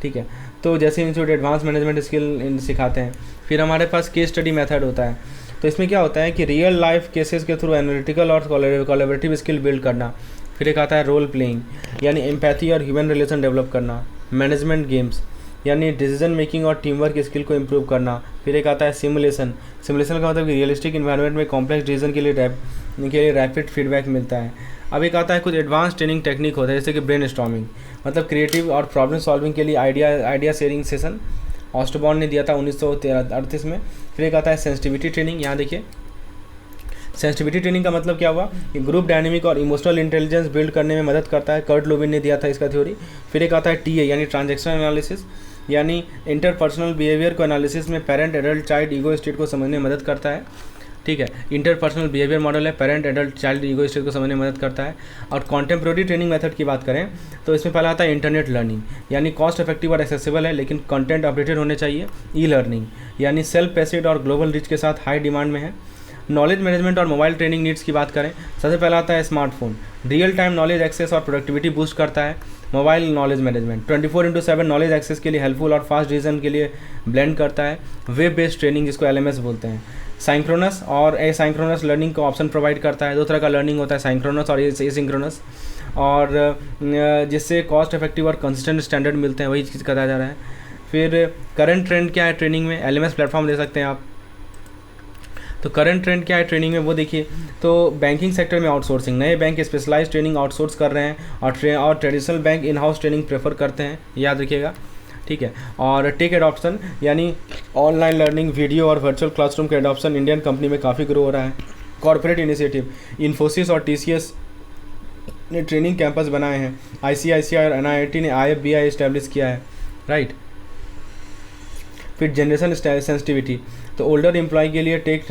ठीक है। तो जैसे इंस्टीट्यूट एडवांस मैनेजमेंट स्किल सिखाते हैं। फिर हमारे पास केस स्टडी मेथड होता है, तो इसमें क्या होता है कि रियल लाइफ केसेस के थ्रू एनालिटिकल और कोलैबोरेटिव स्किल बिल्ड करना। फिर एक आता है रोल प्लेइंग, यानी एम्पैथी और ह्यूमन रिलेशन डेवलप करना। मैनेजमेंट गेम्स, यानी डिसीजन मेकिंग और टीम वर्क स्किल को इम्प्रूव करना। फिर एक आता है सिमुलेशन। सिमुलेशन का मतलब कि रियलिस्टिक इन्वायरमेंट में कॉम्प्लेक्स डिसीजन के लिए रैपिड फीडबैक मिलता है। अब एक आता है कुछ एडवांस ट्रेनिंग टेक्निक होता है, जैसे कि ब्रेन स्टॉर्मिंग, मतलब क्रिएटिव और प्रॉब्लम सॉल्विंग के लिए आइडिया शेयरिंग सेशन, ऑस्टबॉर्न ने दिया था 1938 में। फिर एक आता है सेंसिटिविटी ट्रेनिंग। यहाँ देखिए सेंसिटिविटी ट्रेनिंग का मतलब क्या हुआ कि ग्रुप डायनेमिक और इमोशनल इंटेलिजेंस बिल्ड करने में मदद करता है। कर्ट लोबिन ने दिया था इसका थ्योरी। फिर एक आता है TA यानी ट्रांजैक्शन एनालिसिस, यानी इंटरपर्सनल बिहेवियर को एनालिसिस में parent adult child ego state को समझने में मदद करता है, ठीक है। इंटरपर्सनल बिहेवियर मॉडल है, parent adult child ego state को समझने में मदद करता है। और कॉन्टेम्प्रेरी ट्रेनिंग मेथड की बात करें तो इसमें पहला आता है इंटरनेट लर्निंग, यानी कॉस्ट इफेक्टिव और एक्सेसिबल है, लेकिन कंटेंट अपडेटेड होने चाहिए। E-लर्निंग, यानी सेल्फ पेस्ड और ग्लोबल रीच के साथ हाई डिमांड में है। नॉलेज मैनेजमेंट और मोबाइल ट्रेनिंग नीड्स की बात करें, सबसे पहला आता है smartphone, real time knowledge access और प्रोडक्टिविटी बूस्ट करता है। Mobile knowledge management 24/7 knowledge access के लिए हेल्पफुल और फास्ट डिसीजन के लिए ब्लेंड करता है। वेब बेस्ड ट्रेनिंग जिसको LMS बोलते हैं। साइंक्रोनस और एसिंक्रोनस लर्निंग को ऑप्शन प्रोवाइड करता है। दो तरह का लर्निंग होता है, साइंक्रोनस और एसिंक्रोनस, और जिससे कॉस्ट इफेक्टिव और कंसिस्टेंट स्टैंडर्ड मिलते हैं, वही चीज़ कहा जा रहा है। फिर करंट ट्रेंड क्या है ट्रेनिंग में, LMS प्लेटफॉर्म दे सकते हैं आप। तो करंट ट्रेंड क्या है ट्रेनिंग में वो देखिए, तो बैंकिंग सेक्टर में आउटसोर्सिंग, नए बैंक स्पेशलाइज ट्रेनिंग आउटसोर्स कर रहे हैं और traditional bank in house training prefer करते हैं, याद रखिएगा, ठीक है। और टेक एडॉप्शन, यानी ऑनलाइन लर्निंग, वीडियो और वर्चुअल क्लासरूम के एडॉप्शन इंडियन कंपनी में काफ़ी ग्रो हो रहा है। कॉर्पोरेट इनिशिएटिव, इन्फोसिस और TCS ने ट्रेनिंग कैंपस बनाए हैं। ICICI और NIIT ने IFBI इस्टेब्लिश किया है, राइट। फिर जनरेशन सेंसिटिविटी, तो ओल्डर एम्प्लॉय के लिए टेक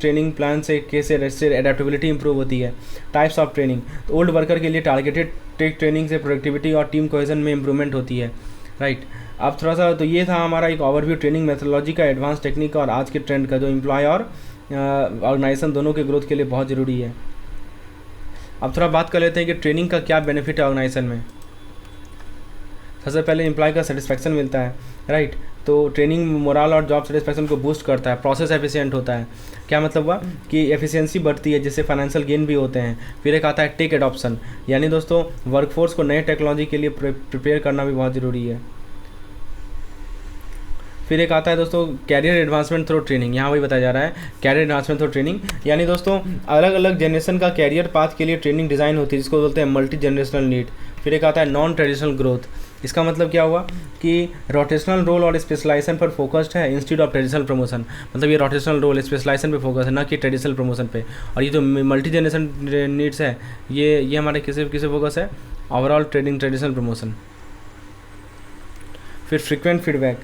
ट्रेनिंग प्लान से एडेप्टेबिलिटी इंप्रूव होती है। टाइप्स ऑफ ट्रेनिंग, तो ओल्ड वर्कर के लिए टारगेटेड टेक ट्रेनिंग से प्रोडक्टिविटी और टीम कोहेजन में इंप्रूवमेंट होती है, राइट। अब थोड़ा सा, तो ये था हमारा एक ओवरव्यू ट्रेनिंग मेथोडोलॉजी का, एडवांस टेक्निक और आज के ट्रेंड का, जो एम्प्लॉय और ऑर्गेनाइजेशन दोनों के ग्रोथ के लिए बहुत ज़रूरी है। अब थोड़ा बात कर लेते हैं कि ट्रेनिंग का क्या बेनिफिट है ऑर्गेनाइजेशन में। सबसे पहले एम्प्लॉय का सेटिस्फैक्शन मिलता है, राइट। तो ट्रेनिंग मोरल और जॉब सेटिस्फैक्शन को बूस्ट करता है। प्रोसेस एफिशिएंट होता है, क्या मतलब हुआ कि एफिशिएंसी बढ़ती है, जिससे फाइनेंशियल गेन भी होते हैं। फिर एक आता है टेक एडॉप्शन, यानी दोस्तों वर्कफोर्स को नए टेक्नोलॉजी के लिए प्रिपेयर करना भी बहुत ज़रूरी है। फिर एक आता है दोस्तों कैरियर एडवांसमेंट थ्रू ट्रेनिंग, यहाँ वही बताया जा रहा है कैरियर एडवांसमेंट थ्रू ट्रेनिंग, यानी दोस्तों अलग अलग जनरेशन का कैरियर पाथ के लिए ट्रेनिंग डिज़ाइन होती है, जिसको बोलते हैं मल्टी जनरेशनल नीड। फिर एक आता है नॉन ट्रेडिशनल ग्रोथ, इसका मतलब क्या हुआ कि रोटेशनल रोल और स्पेशलाइजेशन पर फोकस्ड है इंस्टीट्यूट ऑफ ट्रेडिशनल प्रमोशन, मतलब ये रोटेशनल रोल स्पेशलाइजेशन पे फोकस है, ना कि ट्रेडिशनल प्रमोशन पे। और ये जो मल्टी जनरेशन नीड्स है, ये हमारे किसे फोकस है, ओवरऑल ट्रेडिशनल प्रमोशन। फिर फ्रीक्वेंट फीडबैक,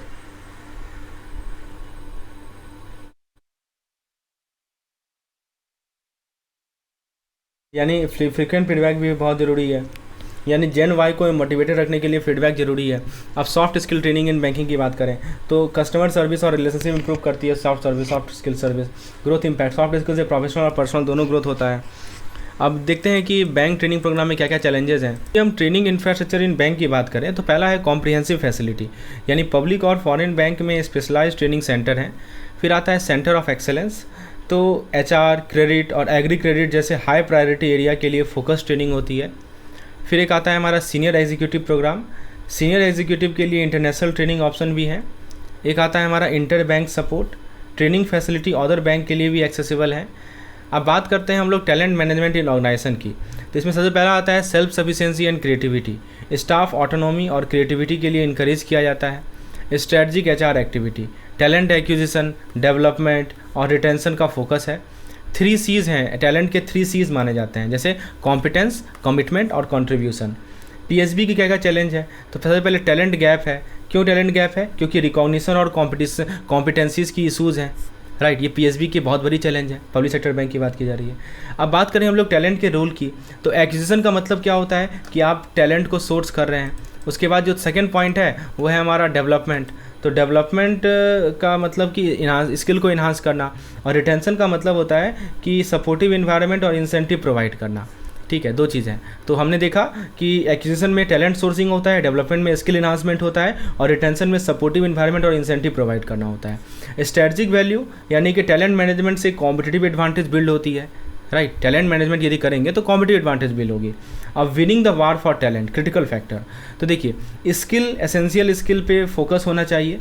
यानी फ्रीक्वेंट फीडबैक भी बहुत ज़रूरी है, यानी जेन वाई को मोटिवेटेड रखने के लिए फीडबैक जरूरी है। अब soft skill training in banking की बात करें तो कस्टमर सर्विस और रिलेशनशिप इंप्रूव करती है soft skill service. Growth impact, soft skill से प्रोफेशनल और पर्सनल दोनों ग्रोथ होता है। अब देखते हैं कि बैंक ट्रेनिंग प्रोग्राम में क्या क्या चैलेंजेस हैं। हम ट्रेनिंग इंफ्रास्ट्रक्चर इन बैंक की बात करें तो पहला है कॉम्प्रिहेंसिव फैसिलिटी, यानी पब्लिक और फॉरेन बैंक में स्पेशलाइज्ड ट्रेनिंग सेंटर हैं। फिर आता है सेंटर ऑफ एक्सेलेंस, तो HR, क्रेडिट और एग्री क्रेडिट जैसे हाई प्रायोरिटी एरिया के लिए फोकस ट्रेनिंग होती है। फिर एक आता है हमारा senior executive program, senior executive के लिए इंटरनेशनल ट्रेनिंग ऑप्शन भी है। एक आता है हमारा inter bank support, training facility other bank के लिए भी एक्सेसिबल है। अब बात करते हैं हम लोग टैलेंट मैनेजमेंट इन ऑर्गेनाइजेशन की, तो इसमें सबसे पहला आता है self sufficiency and creativity, staff autonomy और क्रिएटिविटी के लिए इंकरेज किया जाता है। Strategic HR activity, talent acquisition, development और रिटेंशन का फोकस है। 3 C's हैं, टैलेंट के 3 C's माने जाते हैं, जैसे कॉम्पिटेंस, कमिटमेंट और कंट्रीब्यूशन। पीएसबी की क्या क्या चैलेंज है? तो सबसे पहले टैलेंट गैप है। क्यों टैलेंट गैप है? क्योंकि रिकॉग्निशन और कॉम्पिटेंसीज़ की इशूज़ हैं, राइट। ये पीएसबी की बहुत बड़ी चैलेंज है, पब्लिक सेक्टर बैंक की बात की जा रही है। अब बात करें हम लोग टैलेंट के रोल की, तो एक्विजिशन का मतलब क्या होता है कि आप टैलेंट को सोर्स कर रहे हैं। उसके बाद जो सेकंड पॉइंट है वो है हमारा डेवलपमेंट। तो डेवलपमेंट का मतलब कि स्किल को इन्हांस करना, और रिटेंशन का मतलब होता है कि सपोर्टिव इन्वायरमेंट और इंसेंटिव प्रोवाइड करना। ठीक है, 2 चीज़ें। तो हमने देखा कि एक्विजिशन में टैलेंट सोर्सिंग होता है, डेवलपमेंट में स्किल इन्हांसमेंट होता है, और रिटेंशन में सपोर्टिव इन्वायरमेंट और इंसेंटिव प्रोवाइड करना होता है। स्ट्रेटजिक वैल्यू यानी कि टैलेंट मैनेजमेंट से कॉम्पिटिटिव एडवांटेज बिल्ड होती है, राइट। टैलेंट मैनेजमेंट यदि करेंगे तो कॉम्पिटिटिव एडवांटेज बिल्ड होगी। अब winning the war for talent, critical factor. तो देखिए स्किल, एसेंशियल स्किल पे फोकस होना चाहिए।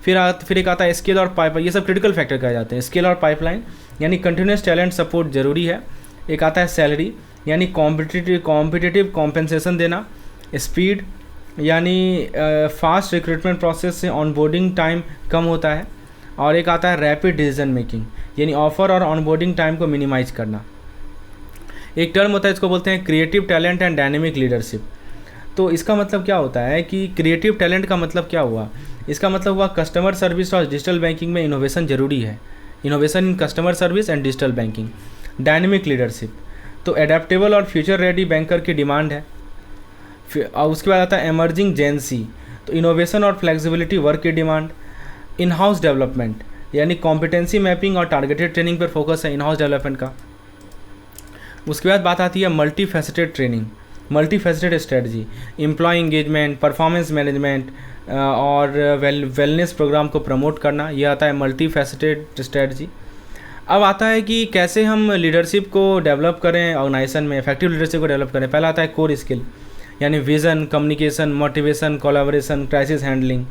फिर एक आता है स्किल और पाइपलाइन, ये सब क्रिटिकल फैक्टर कहे जाते हैं। स्किल और पाइपलाइन यानी कंटिन्यूस टैलेंट सपोर्ट जरूरी है। एक आता है सैलरी यानी कॉम्पिटिटिव कॉम्पेंसेशन देना। स्पीड यानी फास्ट रिक्रूटमेंट प्रोसेस से ऑनबोर्डिंग टाइम कम होता है। और एक आता है रैपिड डिसीजन मेकिंग यानी ऑफर और ऑनबोर्डिंग टाइम को मिनिमाइज करना। एक टर्म होता है, इसको बोलते हैं creative talent and dynamic leadership. तो इसका मतलब क्या होता है कि क्रिएटिव टैलेंट का मतलब क्या हुआ? इसका मतलब हुआ कस्टमर सर्विस और डिजिटल बैंकिंग में इनोवेशन जरूरी है, innovation in customer service and digital banking. Dynamic leadership तो एडेप्टेबल और फ्यूचर रेडी बैंकर की डिमांड है। और उसके बाद आता है एमर्जिंग जेंसी, तो इनोवेशन और फ्लेक्सिबिलिटी वर्क की डिमांड। इन हाउस डेवलपमेंट यानी कॉम्पिटेंसी मैपिंग और टारगेटेड ट्रेनिंग पर फोकस है इन हाउस डेवलपमेंट का। उसके बाद बात आती है multi faceted training, multi faceted strategy, employ engagement, performance management और वेलनेस प्रोग्राम को प्रमोट करना। यह आता है मल्टी फैसेटेड स्ट्रेटजी। अब आता है कि कैसे हम लीडरशिप को डेवलप करें, ऑर्गेनाइजेशन में इफेक्टिव लीडरशिप को डेवलप करें। पहला आता है कोर स्किल यानी vision, communication, motivation, collaboration, crisis handling.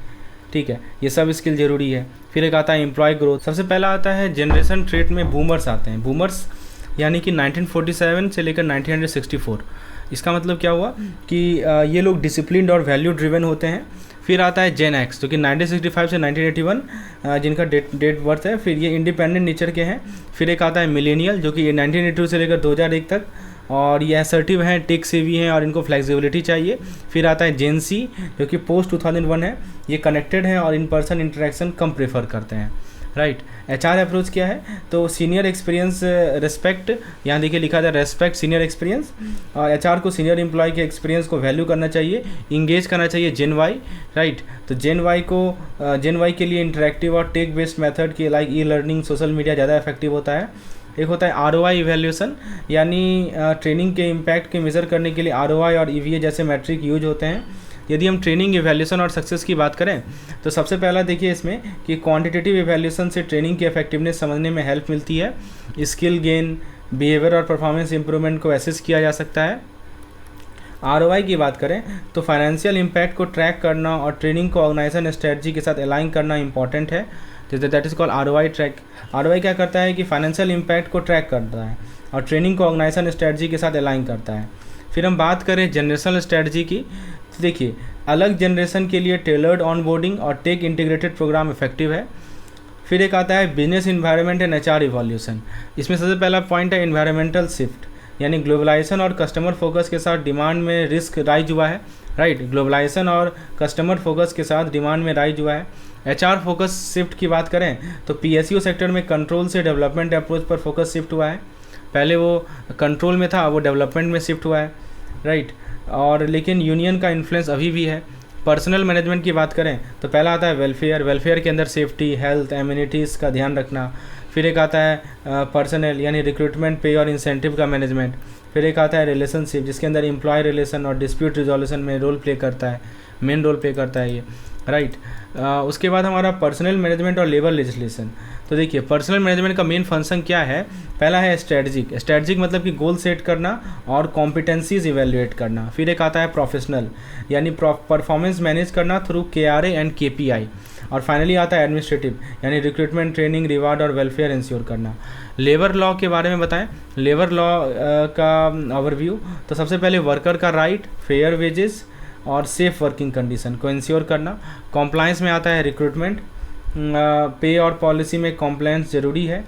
ठीक है, ये सब स्किल जरूरी है। फिर एक आता है एम्प्लॉय ग्रोथ। सबसे पहला आता है जनरेशन ट्रेट में बूमर्स आते हैं। बूमर्स यानी कि 1947 से लेकर 1964। इसका मतलब क्या हुआ कि ये लोग डिसिप्लिन्ड और वैल्यू ड्रिवन होते हैं। फिर आता है जेन एक्स जो कि 1965 से 1981 जिनका डेट बर्थ है। फिर ये इंडिपेंडेंट नेचर के हैं। फिर एक आता है मिलेनियल जो कि 1982 से लेकर 2001 तक, और ये असर्टिव हैं, टेक सेवी हैं और इनको फ्लेक्सिबिलिटी चाहिए। फिर आता है जेन सी जो कि पोस्ट 2001 है। ये कनेक्टेड हैं और in person interaction come prefer करते हैं, राइट। एचआर अप्रोच क्या है? तो सीनियर एक्सपीरियंस, रेस्पेक्ट, यहाँ देखिए लिखा था रेस्पेक्ट सीनियर एक्सपीरियंस। और एचआर को सीनियर एम्प्लॉय के एक्सपीरियंस को वैल्यू करना चाहिए, इंगेज करना चाहिए जेन वाई, राइट। तो जेन वाई के लिए इंटरेक्टिव और टेक बेस्ड मेथड के like e learning, social media ज़्यादा इफेक्टिव होता है। एक होता है आरओआई इवैल्यूएशन यानी ट्रेनिंग के इम्पैक्ट के मेज़र करने के लिए आरओआई और ईवीए जैसे मैट्रिक यूज होते हैं। यदि हम ट्रेनिंग इवैल्यूएशन और सक्सेस की बात करें तो सबसे पहला देखिए इसमें कि क्वांटिटेटिव इवैल्यूएशन से ट्रेनिंग की इफेक्टिवनेस समझने में हेल्प मिलती है। स्किल गेन, बिहेवियर और परफॉर्मेंस इंप्रूवमेंट को एसेस किया जा सकता है। आरओआई की बात करें तो फाइनेंशियल इम्पैक्ट को ट्रैक करना और ट्रेनिंग को ऑर्गेनाइजेशन स्ट्रेटजी के साथ अलाइन करना इंपॉर्टेंट है, that is called ROI track. ROI क्या करता है कि फाइनेंशियल इम्पैक्ट को ट्रैक करता है और ट्रेनिंग को ऑर्गेनाइजेशन स्ट्रेटजी के साथ अलाइन करता है। फिर हम बात करें जनरेशनल स्ट्रेटजी की, तो देखिए अलग जनरेशन के लिए टेलर्ड ऑनबोर्डिंग और टेक इंटीग्रेटेड प्रोग्राम इफेक्टिव है। फिर एक आता है business environment and HR evolution. इसमें सबसे पहला पॉइंट है इन्वायरमेंटल शिफ्ट यानी ग्लोबलाइजेशन और कस्टमर फोकस के साथ डिमांड में रिस्क राइज हुआ है, राइट। ग्लोबलाइजेशन और कस्टमर फोकस के साथ डिमांड में राइज हुआ है। एचआर फोकस शिफ्ट की बात करें तो पीएसयू सेक्टर में कंट्रोल से डेवलपमेंट अप्रोच पर फोकस शिफ्ट हुआ है। पहले वो कंट्रोल में था, वो डेवलपमेंट में शिफ्ट हुआ है, राइट। और लेकिन यूनियन का इन्फ्लुएंस अभी भी है। पर्सनल मैनेजमेंट की बात करें तो पहला आता है वेलफेयर के अंदर सेफ्टी, हेल्थ, एम्यूनिटीज़ का ध्यान रखना। फिर एक आता है पर्सनल यानी रिक्रूटमेंट, पे और इंसेंटिव का मैनेजमेंट। फिर एक आता है रिलेशनशिप जिसके अंदर एम्प्लॉय रिलेशन और डिस्प्यूट रिजोल्यूशन में मेन रोल प्ले करता है ये, राइट। उसके बाद हमारा पर्सनल मैनेजमेंट और लेबर लेजिस्लेशन। तो देखिए पर्सनल मैनेजमेंट का मेन फंक्शन क्या है? पहला है स्ट्रेटजिक मतलब कि गोल सेट करना और कॉम्पिटेंसीज इवेल्युएट करना। फिर एक आता है प्रोफेशनल यानी परफॉर्मेंस मैनेज करना थ्रू KRA एंड KPI। और फाइनली आता है एडमिनिस्ट्रेटिव यानी रिक्रूटमेंट, ट्रेनिंग, रिवार्ड और वेलफेयर इंश्योर करना। लेबर लॉ के बारे में बताएं। लेबर लॉ का ओवरव्यू, तो सबसे पहले वर्कर का राइट, फेयर वेजेस और सेफ वर्किंग कंडीशन को इंश्योर करना। कॉम्प्लायंस में आता है रिक्रूटमेंट, पे और पॉलिसी में कॉम्प्लायंस जरूरी है।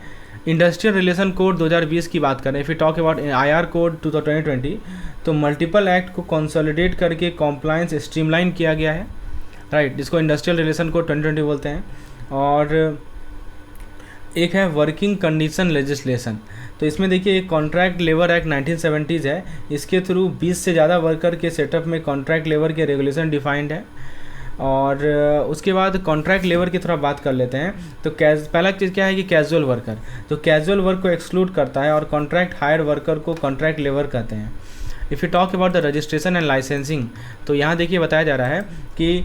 इंडस्ट्रियल रिलेशन कोड 2020 की बात करें, फिर टॉक अबाउट IR कोड 2020, तो मल्टीपल एक्ट को कंसोलिडेट करके कॉम्प्लायंस स्ट्रीमलाइन किया गया है, राइट, जिसको इंडस्ट्रियल रिलेशन कोड 2020 बोलते हैं। और एक है वर्किंग कंडीशन लेजिस्लेशन, तो इसमें देखिए एक कॉन्ट्रैक्ट लेबर एक्ट 1970 है, इसके थ्रू 20 से ज़्यादा वर्कर के सेटअप में कॉन्ट्रैक्ट लेबर के रेगुलेशन डिफाइंड है। और उसके बाद कॉन्ट्रैक्ट लेबर की थोड़ा बात कर लेते हैं। तो पहला चीज़ क्या है कि कैजुअल वर्कर, तो कैजुअल वर्क को एक्सक्लूड करता है, और कॉन्ट्रैक्ट हायर वर्कर को कॉन्ट्रैक्ट लेबर कहते हैं। If you talk about the registration and licensing, तो यहाँ देखिए बताया जा रहा है कि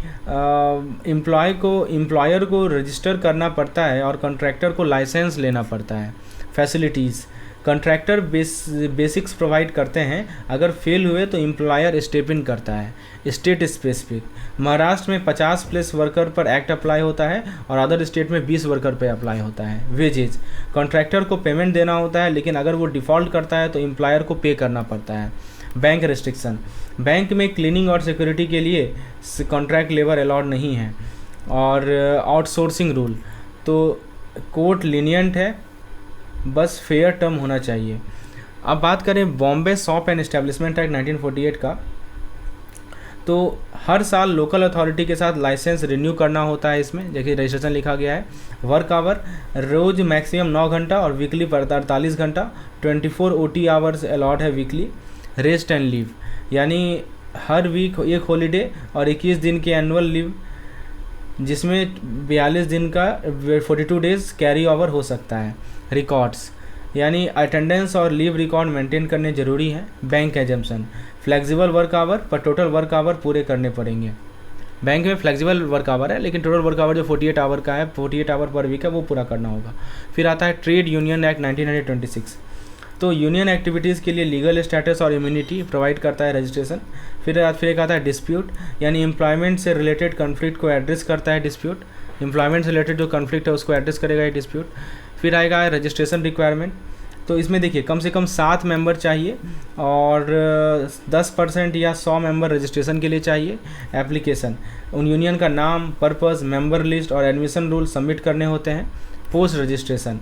एम्प्लॉयर को रजिस्टर करना पड़ता है और कॉन्ट्रैक्टर को लाइसेंस लेना पड़ता है। फैसिलिटीज़, कॉन्ट्रैक्टर बेसिक्स प्रोवाइड करते हैं, अगर फेल हुए तो एम्प्लॉयर स्टेप इन करता है। स्टेट स्पेसिफिक, महाराष्ट्र में 50+ वर्कर पर एक्ट अप्लाई होता है और अदर स्टेट में 20 वर्कर पर अप्लाई होता है। वेजेज, कॉन्ट्रैक्टर को पेमेंट देना होता है, लेकिन अगर वो डिफ़ॉल्ट करता है तो एम्प्लॉयर को पे करना पड़ता है। बैंक रेस्ट्रिक्शन, बैंक में क्लीनिंग और सिक्योरिटी के लिए कॉन्ट्रैक्ट लेबर अलाउड नहीं है। और आउटसोर्सिंग रूल, तो कोर्ट लीनियंट है, बस फेयर टर्म होना चाहिए। अब बात करें Bombay shop and establishment act 1948 का, तो हर साल लोकल अथॉरिटी के साथ लाइसेंस रिन्यू करना होता है। इसमें देखिए रजिस्ट्रेशन लिखा गया है। वर्क आवर, रोज़ मैक्सिमम 9 घंटा और वीकली 48 घंटा, 24 OT आवर्स अलाउड है वीकली। रेस्ट एंड लीव, यानी हर वीक एक हॉलीडे और 21 दिन की एनुअल लीव, जिसमें 42 दिन का 42 डेज़ कैरी ओवर हो सकता है। रिकॉर्ड्स, यानी अटेंडेंस और लीव रिकॉर्ड मेंटेन करने ज़रूरी है। Bank assumption, flexible work hour पर टोटल वर्क आवर पूरे करने पड़ेंगे। बैंक में फ्लेक्सिबल वर्क आवर है, लेकिन टोटल वर्क आवर जो 48 आवर का है, 48 आवर पर वीक है, वो पूरा करना होगा। फिर आता है ट्रेड यूनियन एक्ट 1926, तो यूनियन एक्टिविटीज़ के लिए लीगल स्टेटस और इम्यूनिटी प्रोवाइड करता है रजिस्ट्रेशन। फिर एक आता है डिस्प्यूट, यानी एम्प्लॉयमेंट से रिलेटेड कॉन्फ्लिक्ट को एड्रेस करता है डिस्प्यूट। एम्प्लॉयमेंट से रिलेटेड जो कॉन्फ्लिक्ट है उसको एड्रेस करेगा ये डिस्प्यूट। फिर आएगा रजिस्ट्रेशन रिक्वायरमेंट, तो इसमें देखिए कम से कम 7 मेंबर चाहिए और 10% या 100 मेंबर रजिस्ट्रेशन के लिए चाहिए। एप्लीकेशन, उन यूनियन का नाम, पर्पस, मेंबर लिस्ट और एडमिशन रूल सबमिट करने होते हैं। पोस्ट रजिस्ट्रेशन,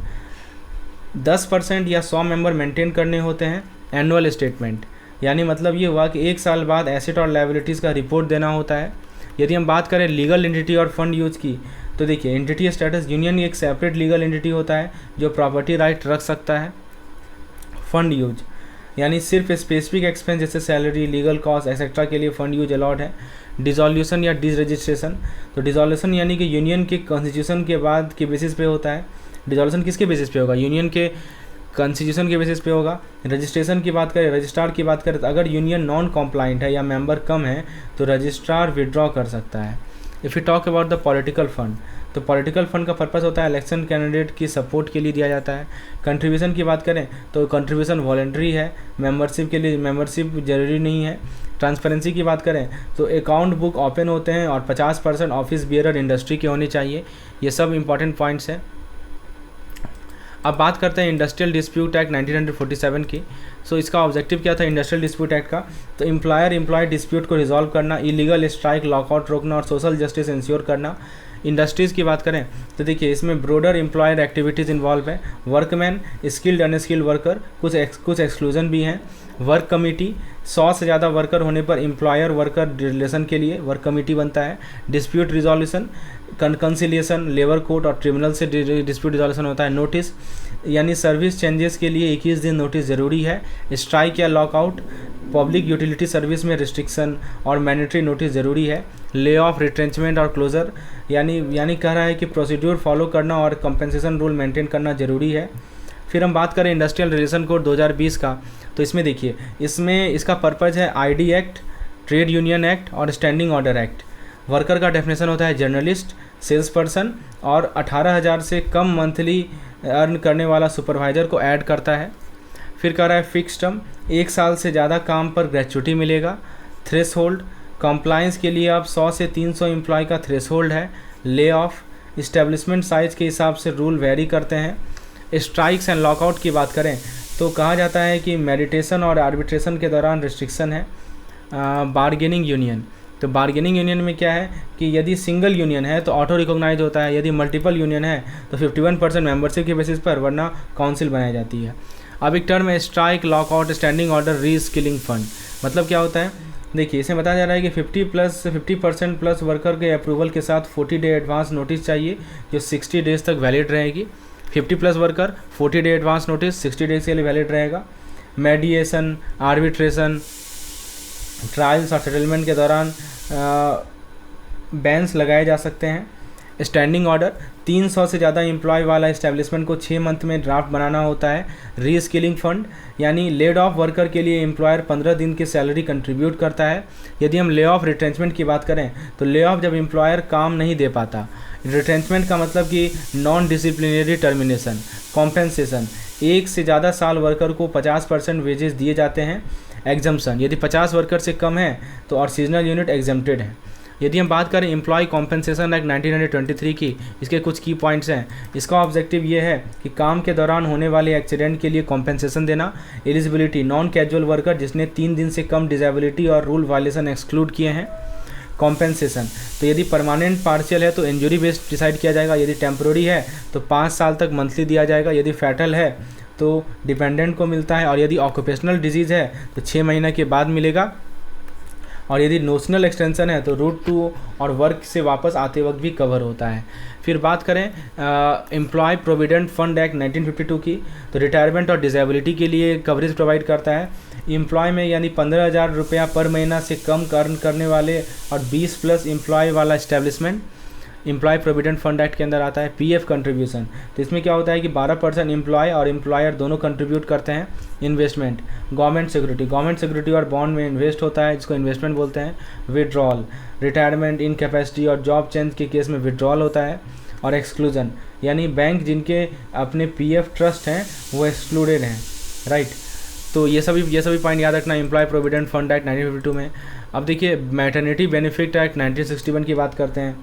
10% या 100 मेंबर मेंटेन करने होते हैं। एनुअल स्टेटमेंट, यानी मतलब ये हुआ कि 1 साल बाद एसेट और लायबिलिटीज़ का रिपोर्ट देना होता है। यदि हम बात करें लीगल एंटिटी और फंड यूज की, तो देखिए एंटिटी स्टेटस, यूनियन एक सेपरेट लीगल एंटिटी होता है जो प्रॉपर्टी राइट रख सकता है। फंड यूज, यानी सिर्फ स्पेसिफिक एक्सपेंस जैसे सैलरी, लीगल कॉस्ट एक्सेट्रा के लिए फंड यूज अलाउड है। डिसोल्यूशन या डिसरजिस्ट्रेशन, तो डिसोल्यूशन यानी कि यूनियन के कॉन्स्टिट्यूशन के बाद के बेसिस पे होता है। डिसोल्यूशन किसके बेसिस पे होगा? यूनियन के कॉन्स्टिट्यूशन के बेसिस पे होगा। रजिस्ट्रेशन की बात करें, रजिस्ट्रार की बात करें, तो अगर यूनियन नॉन कॉम्प्लाइंट है या मेंबर कम है तो रजिस्ट्रार विड्रॉ कर सकता है। If you talk about the political fund, तो पॉलिटिकल फंड का पर्पस होता है इलेक्शन कैंडिडेट की सपोर्ट के लिए दिया जाता है। कंट्रीब्यूशन की बात करें तो कंट्रीब्यूशन वॉलंटरी है, मेंबरशिप के लिए मेंबरशिप जरूरी नहीं है। ट्रांसपेरेंसी की बात करें तो अकाउंट बुक ओपन होते हैं और 50% ऑफिस बियरर इंडस्ट्री के होने चाहिए। ये सब इंपॉर्टेंट पॉइंट्स हैं। अब बात करते हैं इंडस्ट्रियल डिस्प्यूट एक्ट 1947 की। सो इसका ऑब्जेक्टिव क्या था इंडस्ट्रियल डिस्प्यूट एक्ट का? तो एम्प्लॉयर एम्प्लॉय डिस्प्यूट को रिजॉल्व करना, इलीगल स्ट्राइक लॉकआउट रोकना और सोशल जस्टिस इंश्योर करना। इंडस्ट्रीज़ की बात करें तो देखिए इसमें ब्रोडर एम्प्लॉयर एक्टिविटीज़ इन्वॉल्व है। वर्कमैन, स्किल्ड अनस्किल्ड वर्कर, कुछ एक्सक्लूजन भी हैं। वर्क कमेटी, 100 से ज़्यादा वर्कर होने पर एम्प्लॉयर वर्कर रिलेशन के लिए वर्क कमेटी बनता है। Dispute resolution, conciliation, labour court और ट्रिब्यूनल से डिस्प्यूट रिजोल्यूशन होता है। नोटिस, यानी सर्विस चेंजेस के लिए 21 दिन नोटिस ज़रूरी है। स्ट्राइक या लॉकआउट, पब्लिक यूटिलिटी सर्विस में रिस्ट्रिक्शन और मैंडेटरी नोटिस ज़रूरी है। ले ऑफ, रिट्रेंचमेंट और क्लोजर, यानी कह रहा है कि प्रोसीड्यूर फॉलो करना और कंपनसेशन रूल मेंटेन करना ज़रूरी है। फिर हम बात करें इंडस्ट्रियल रिलेशन कोड 2020 का, तो इसमें देखिए इसका पर्पज़ है ID act, trade union act और स्टैंडिंग ऑर्डर एक्ट। वर्कर का डेफिनेशन होता है जर्नलिस्ट, सेल्स पर्सन और 18,000 से कम मंथली अर्न करने वाला सुपरवाइज़र को ऐड करता है। फिर कह रहा है फिक्स टर्म, 1 साल से ज़्यादा काम पर ग्रेच्युटी मिलेगा। थ्रेश होल्ड, कंप्लाइंस के लिए अब 100 से 300 एम्प्लॉय का थ्रेश होल्ड है। ले ऑफ, इस्टेब्लिशमेंट साइज़ के हिसाब से रूल वेरी करते हैं। स्ट्राइक्स एंड लॉकआउट की बात करें तो कहा जाता है कि मेडिटेशन और आर्बिट्रेशन के दौरान रिस्ट्रिक्शन है। बारगेनिंग यूनियन, तो बार्गेनिंग यूनियन में क्या है कि यदि सिंगल यूनियन है तो ऑटो रिकॉग्नाइज होता है, यदि मल्टीपल यूनियन है तो 51% मेंबरशिप के बेसिस पर, वरना काउंसिल बनाई जाती है। अब एक टर्म है strike, lockout, standing order, reskilling fund. मतलब क्या होता है, देखिए इसमें बताया जा रहा है कि 50% प्लस वर्कर के अप्रूवल के साथ 40 डे एडवांस नोटिस चाहिए जो 60 डेज तक वैलिड रहेगी। 50+ worker, 40 day advance notice 60 days के लिए वैलिड रहेगा। मेडिएशन, आर्बिट्रेशन, ट्रायल्स और सेटलमेंट के दौरान बैन्स लगाए जा सकते हैं। स्टैंडिंग ऑर्डर, 300 से ज़्यादा एम्प्लॉय वाला इस्टेब्लिशमेंट को 6 मंथ में ड्राफ्ट बनाना होता है। रीस्किलिंग फंड, यानी लेड ऑफ वर्कर के लिए एम्प्लॉयर 15 दिन की सैलरी कंट्रीब्यूट करता है। यदि हम ले ऑफ रिट्रेंचमेंट की बात करें तो ले ऑफ जब एम्प्लॉयर काम नहीं दे पाता। रिट्रेंचमेंट का मतलब कि नॉन डिसिप्लिनरी टर्मिनेशन। कॉम्पेंसेशन, 1 से ज़्यादा साल वर्कर को 50% वेजेस दिए जाते हैं। एग्जम्पशन, यदि 50 वर्कर से कम है तो और सीजनल यूनिट एग्जम्प्टेड है। यदि हम बात करें एम्प्लॉय कॉम्पेंसेशन एक्ट 1923 की, इसके कुछ की पॉइंट्स हैं। इसका ऑब्जेक्टिव ये है कि काम के दौरान होने वाले एक्सीडेंट के लिए कॉम्पेंसेशन देना। एलिजिबिलिटी, नॉन कैजुअल वर्कर जिसने 3 दिन से कम डिसेबिलिटी और रूल वायलेशन एक्सक्लूड किए हैं। कॉम्पेंसेशन, तो यदि परमानेंट पार्शियल है तो इंजरी बेस्ड डिसाइड किया जाएगा, यदि टेम्प्रोरी है तो 5 साल तक मंथली दिया जाएगा, यदि फैटल है तो डिपेंडेंट को मिलता है, और यदि ऑक्यूपेशनल डिजीज़ है तो 6 महीने के बाद मिलेगा, और यदि नोशनल एक्सटेंशन है तो रूट टू और वर्क से वापस आते वक्त भी कवर होता है। फिर बात करें एम्प्लॉय प्रोविडेंट फंड एक्ट 1952 की, तो रिटायरमेंट और डिसेबिलिटी के लिए कवरेज प्रोवाइड करता है। एम्प्लॉय में यानी 15,000 रुपया पर महीना से कम अर्न करने वाले और 20+ एम्प्लॉय वाला establishment employ provident fund act के अंदर आता है। पीएफ कंट्रीब्यूशन, तो इसमें क्या होता है कि 12% एम्प्लॉय और एम्प्लॉयर दोनों कंट्रीब्यूट करते हैं। इन्वेस्टमेंट, गवर्नमेंट सिक्योरिटी और बॉन्ड में इन्वेस्ट होता है, जिसको इन्वेस्टमेंट बोलते हैं। विड्रॉल, रिटायरमेंट, इनकैपेसिटी और जॉब चेंज के केस में विड्रॉल होता है। और एक्सक्लूजन, यानी बैंक जिनके अपने पीएफ ट्रस्ट हैं वो एक्सक्लूडेड हैं, राइट। तो ये सभी पॉइंट याद रखना एम्प्लॉय प्रोविडेंट फंड एक्ट 1952 में। अब देखिए मैटरनिटी बेनिफिट एक्ट 1961 की बात करते हैं,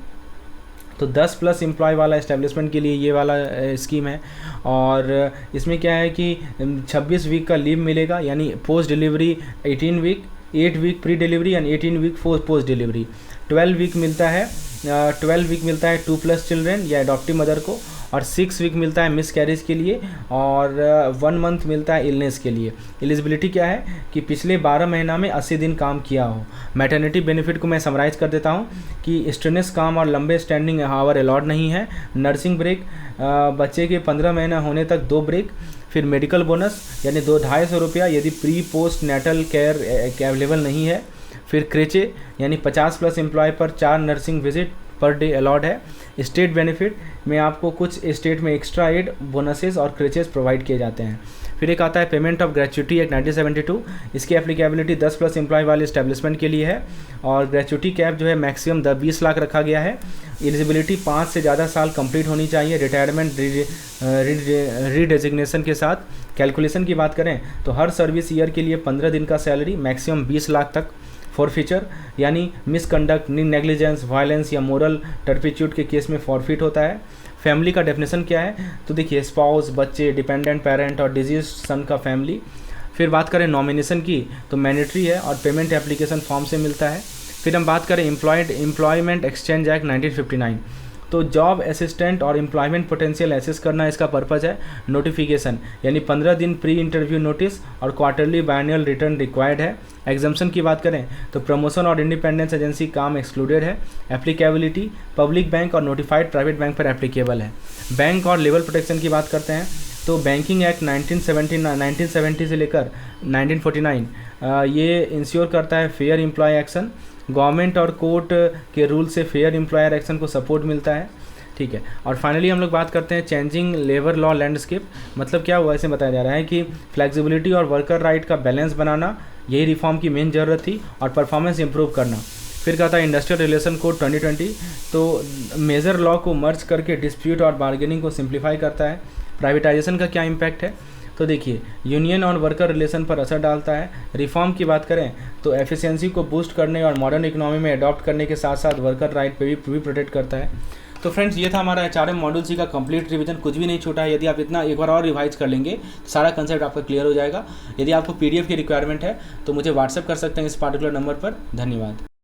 तो 10+ एम्प्लॉय वाला इस्टेब्लिशमेंट के लिए ये वाला स्कीम है। और इसमें क्या है कि 26 वीक का लीव मिलेगा, यानी post delivery 18 week, 8 week pre delivery and 18 week post delivery. 12 week मिलता है 2+ चिल्ड्रेन या अडॉप्टिव मदर को, और 6 वीक मिलता है मिस कैरेज के लिए, और 1 मंथ मिलता है इलनेस के लिए। एलिजिबिलिटी क्या है कि पिछले 12 महीना में 80 दिन काम किया हो। मैटरनिटी बेनिफिट को मैं समराइज़ कर देता हूँ कि स्ट्रेनस काम और लंबे स्टैंडिंग आवर अलाउड नहीं है। नर्सिंग ब्रेक, बच्चे के 15 महीना होने तक 2 ब्रेक। फिर मेडिकल बोनस यानी 200-250 रुपया यदि pre post natal care available नहीं है। फिर क्रेचे यानी 50+ एम्प्लॉय पर 4 nursing visit per day allowed है। स्टेट बेनिफिट में आपको कुछ स्टेट में एक्स्ट्रा एड, बोनसेस और क्रेचेस प्रोवाइड किए जाते हैं। फिर एक आता है पेमेंट ऑफ ग्रेचुटी एक्ट 1972, इसकी एप्लीकेबिलिटी 10+ एम्प्लॉय वाले इस्टेब्लिशमेंट के लिए है, और ग्रेचुटी कैप जो है मैक्सिमम 20 लाख रखा गया है। एलिजिबिलिटी 5 से ज़्यादा साल कंप्लीट होनी चाहिए रिटायरमेंट रीडेजिग्नेशन के साथ। कैलकुलेशन की बात करें तो हर सर्विस ईयर के लिए 15 दिन का सैलरी मैक्सिमम 20 लाख तक। फॉरफीचर यानी मिसकंडक्ट, नेग्लिजेंस, वायलेंस या मोरल टर्पिट्यूड के केस में फॉरफिट होता है। फैमिली का डेफिनेशन क्या है, तो देखिए स्पाउस, बच्चे, डिपेंडेंट पेरेंट और डिजीज सन का फैमिली। फिर बात करें नॉमिनेशन की तो मैंडेटरी है और पेमेंट एप्लीकेशन फॉर्म से मिलता है। फिर हम बात करें एम्प्लॉयमेंट एक्सचेंज एक्ट 1959, तो जॉब असिस्टेंट और एम्प्लॉयमेंट पोटेंशियल एसेस करना इसका पर्पज़ है। नोटिफिकेशन यानी 15 दिन प्री इंटरव्यू नोटिस और क्वार्टरली बायनियल रिटर्न रिक्वायर्ड है। एग्जाम्पशन की बात करें तो प्रमोशन और इंडिपेंडेंस एजेंसी काम एक्सक्लूडेड है। एप्लीकेबिलिटी पब्लिक बैंक और नोटिफाइड प्राइवेट बैंक पर एप्लीकेबल है। बैंक और लेबर प्रोटेक्शन की बात करते हैं तो बैंकिंग एक्ट 1970 से लेकर 1949 ये इंश्योर करता है फेयर एम्प्लॉय एक्शन। गवर्नमेंट और कोर्ट के रूल से फेयर एम्प्लॉयर एक्शन को सपोर्ट मिलता है, ठीक है। और फाइनली हम लोग बात करते हैं चेंजिंग लेबर लॉ लैंडस्केप। मतलब क्या हुआ, ऐसे बताया जा रहा है कि फ्लेक्सिबिलिटी और वर्कर राइट का बैलेंस बनाना यही रिफॉर्म की मेन ज़रूरत थी, और परफॉर्मेंस इंप्रूव करना। फिर कहता है इंडस्ट्रियल रिलेशन कोड 2020, तो मेजर लॉ को मर्ज करके डिस्प्यूट और बार्गेनिंग को सिंप्लीफाई करता है। प्राइवेटाइजेशन का क्या इम्पैक्ट है, तो देखिए यूनियन और वर्कर रिलेशन पर असर डालता है। रिफॉर्म की बात करें तो एफिशिएंसी को बूस्ट करने और मॉडर्न इकोनॉमी में अडॉप्ट करने के साथ साथ वर्कर राइट पे भी प्रोटेक्ट करता है। तो फ्रेंड्स ये था हमारा एचआरएम मॉड्यूल सी का कंप्लीट रिवीजन, कुछ भी नहीं छूटा है। यदि आप इतना एक बार और रिवाइज कर लेंगे तो सारा कंसेप्ट आपका क्लियर हो जाएगा। यदि आपको पीडीएफ की रिक्वायरमेंट है तो मुझे व्हाट्सएप कर सकते हैं इस पार्टिकुलर नंबर पर। धन्यवाद।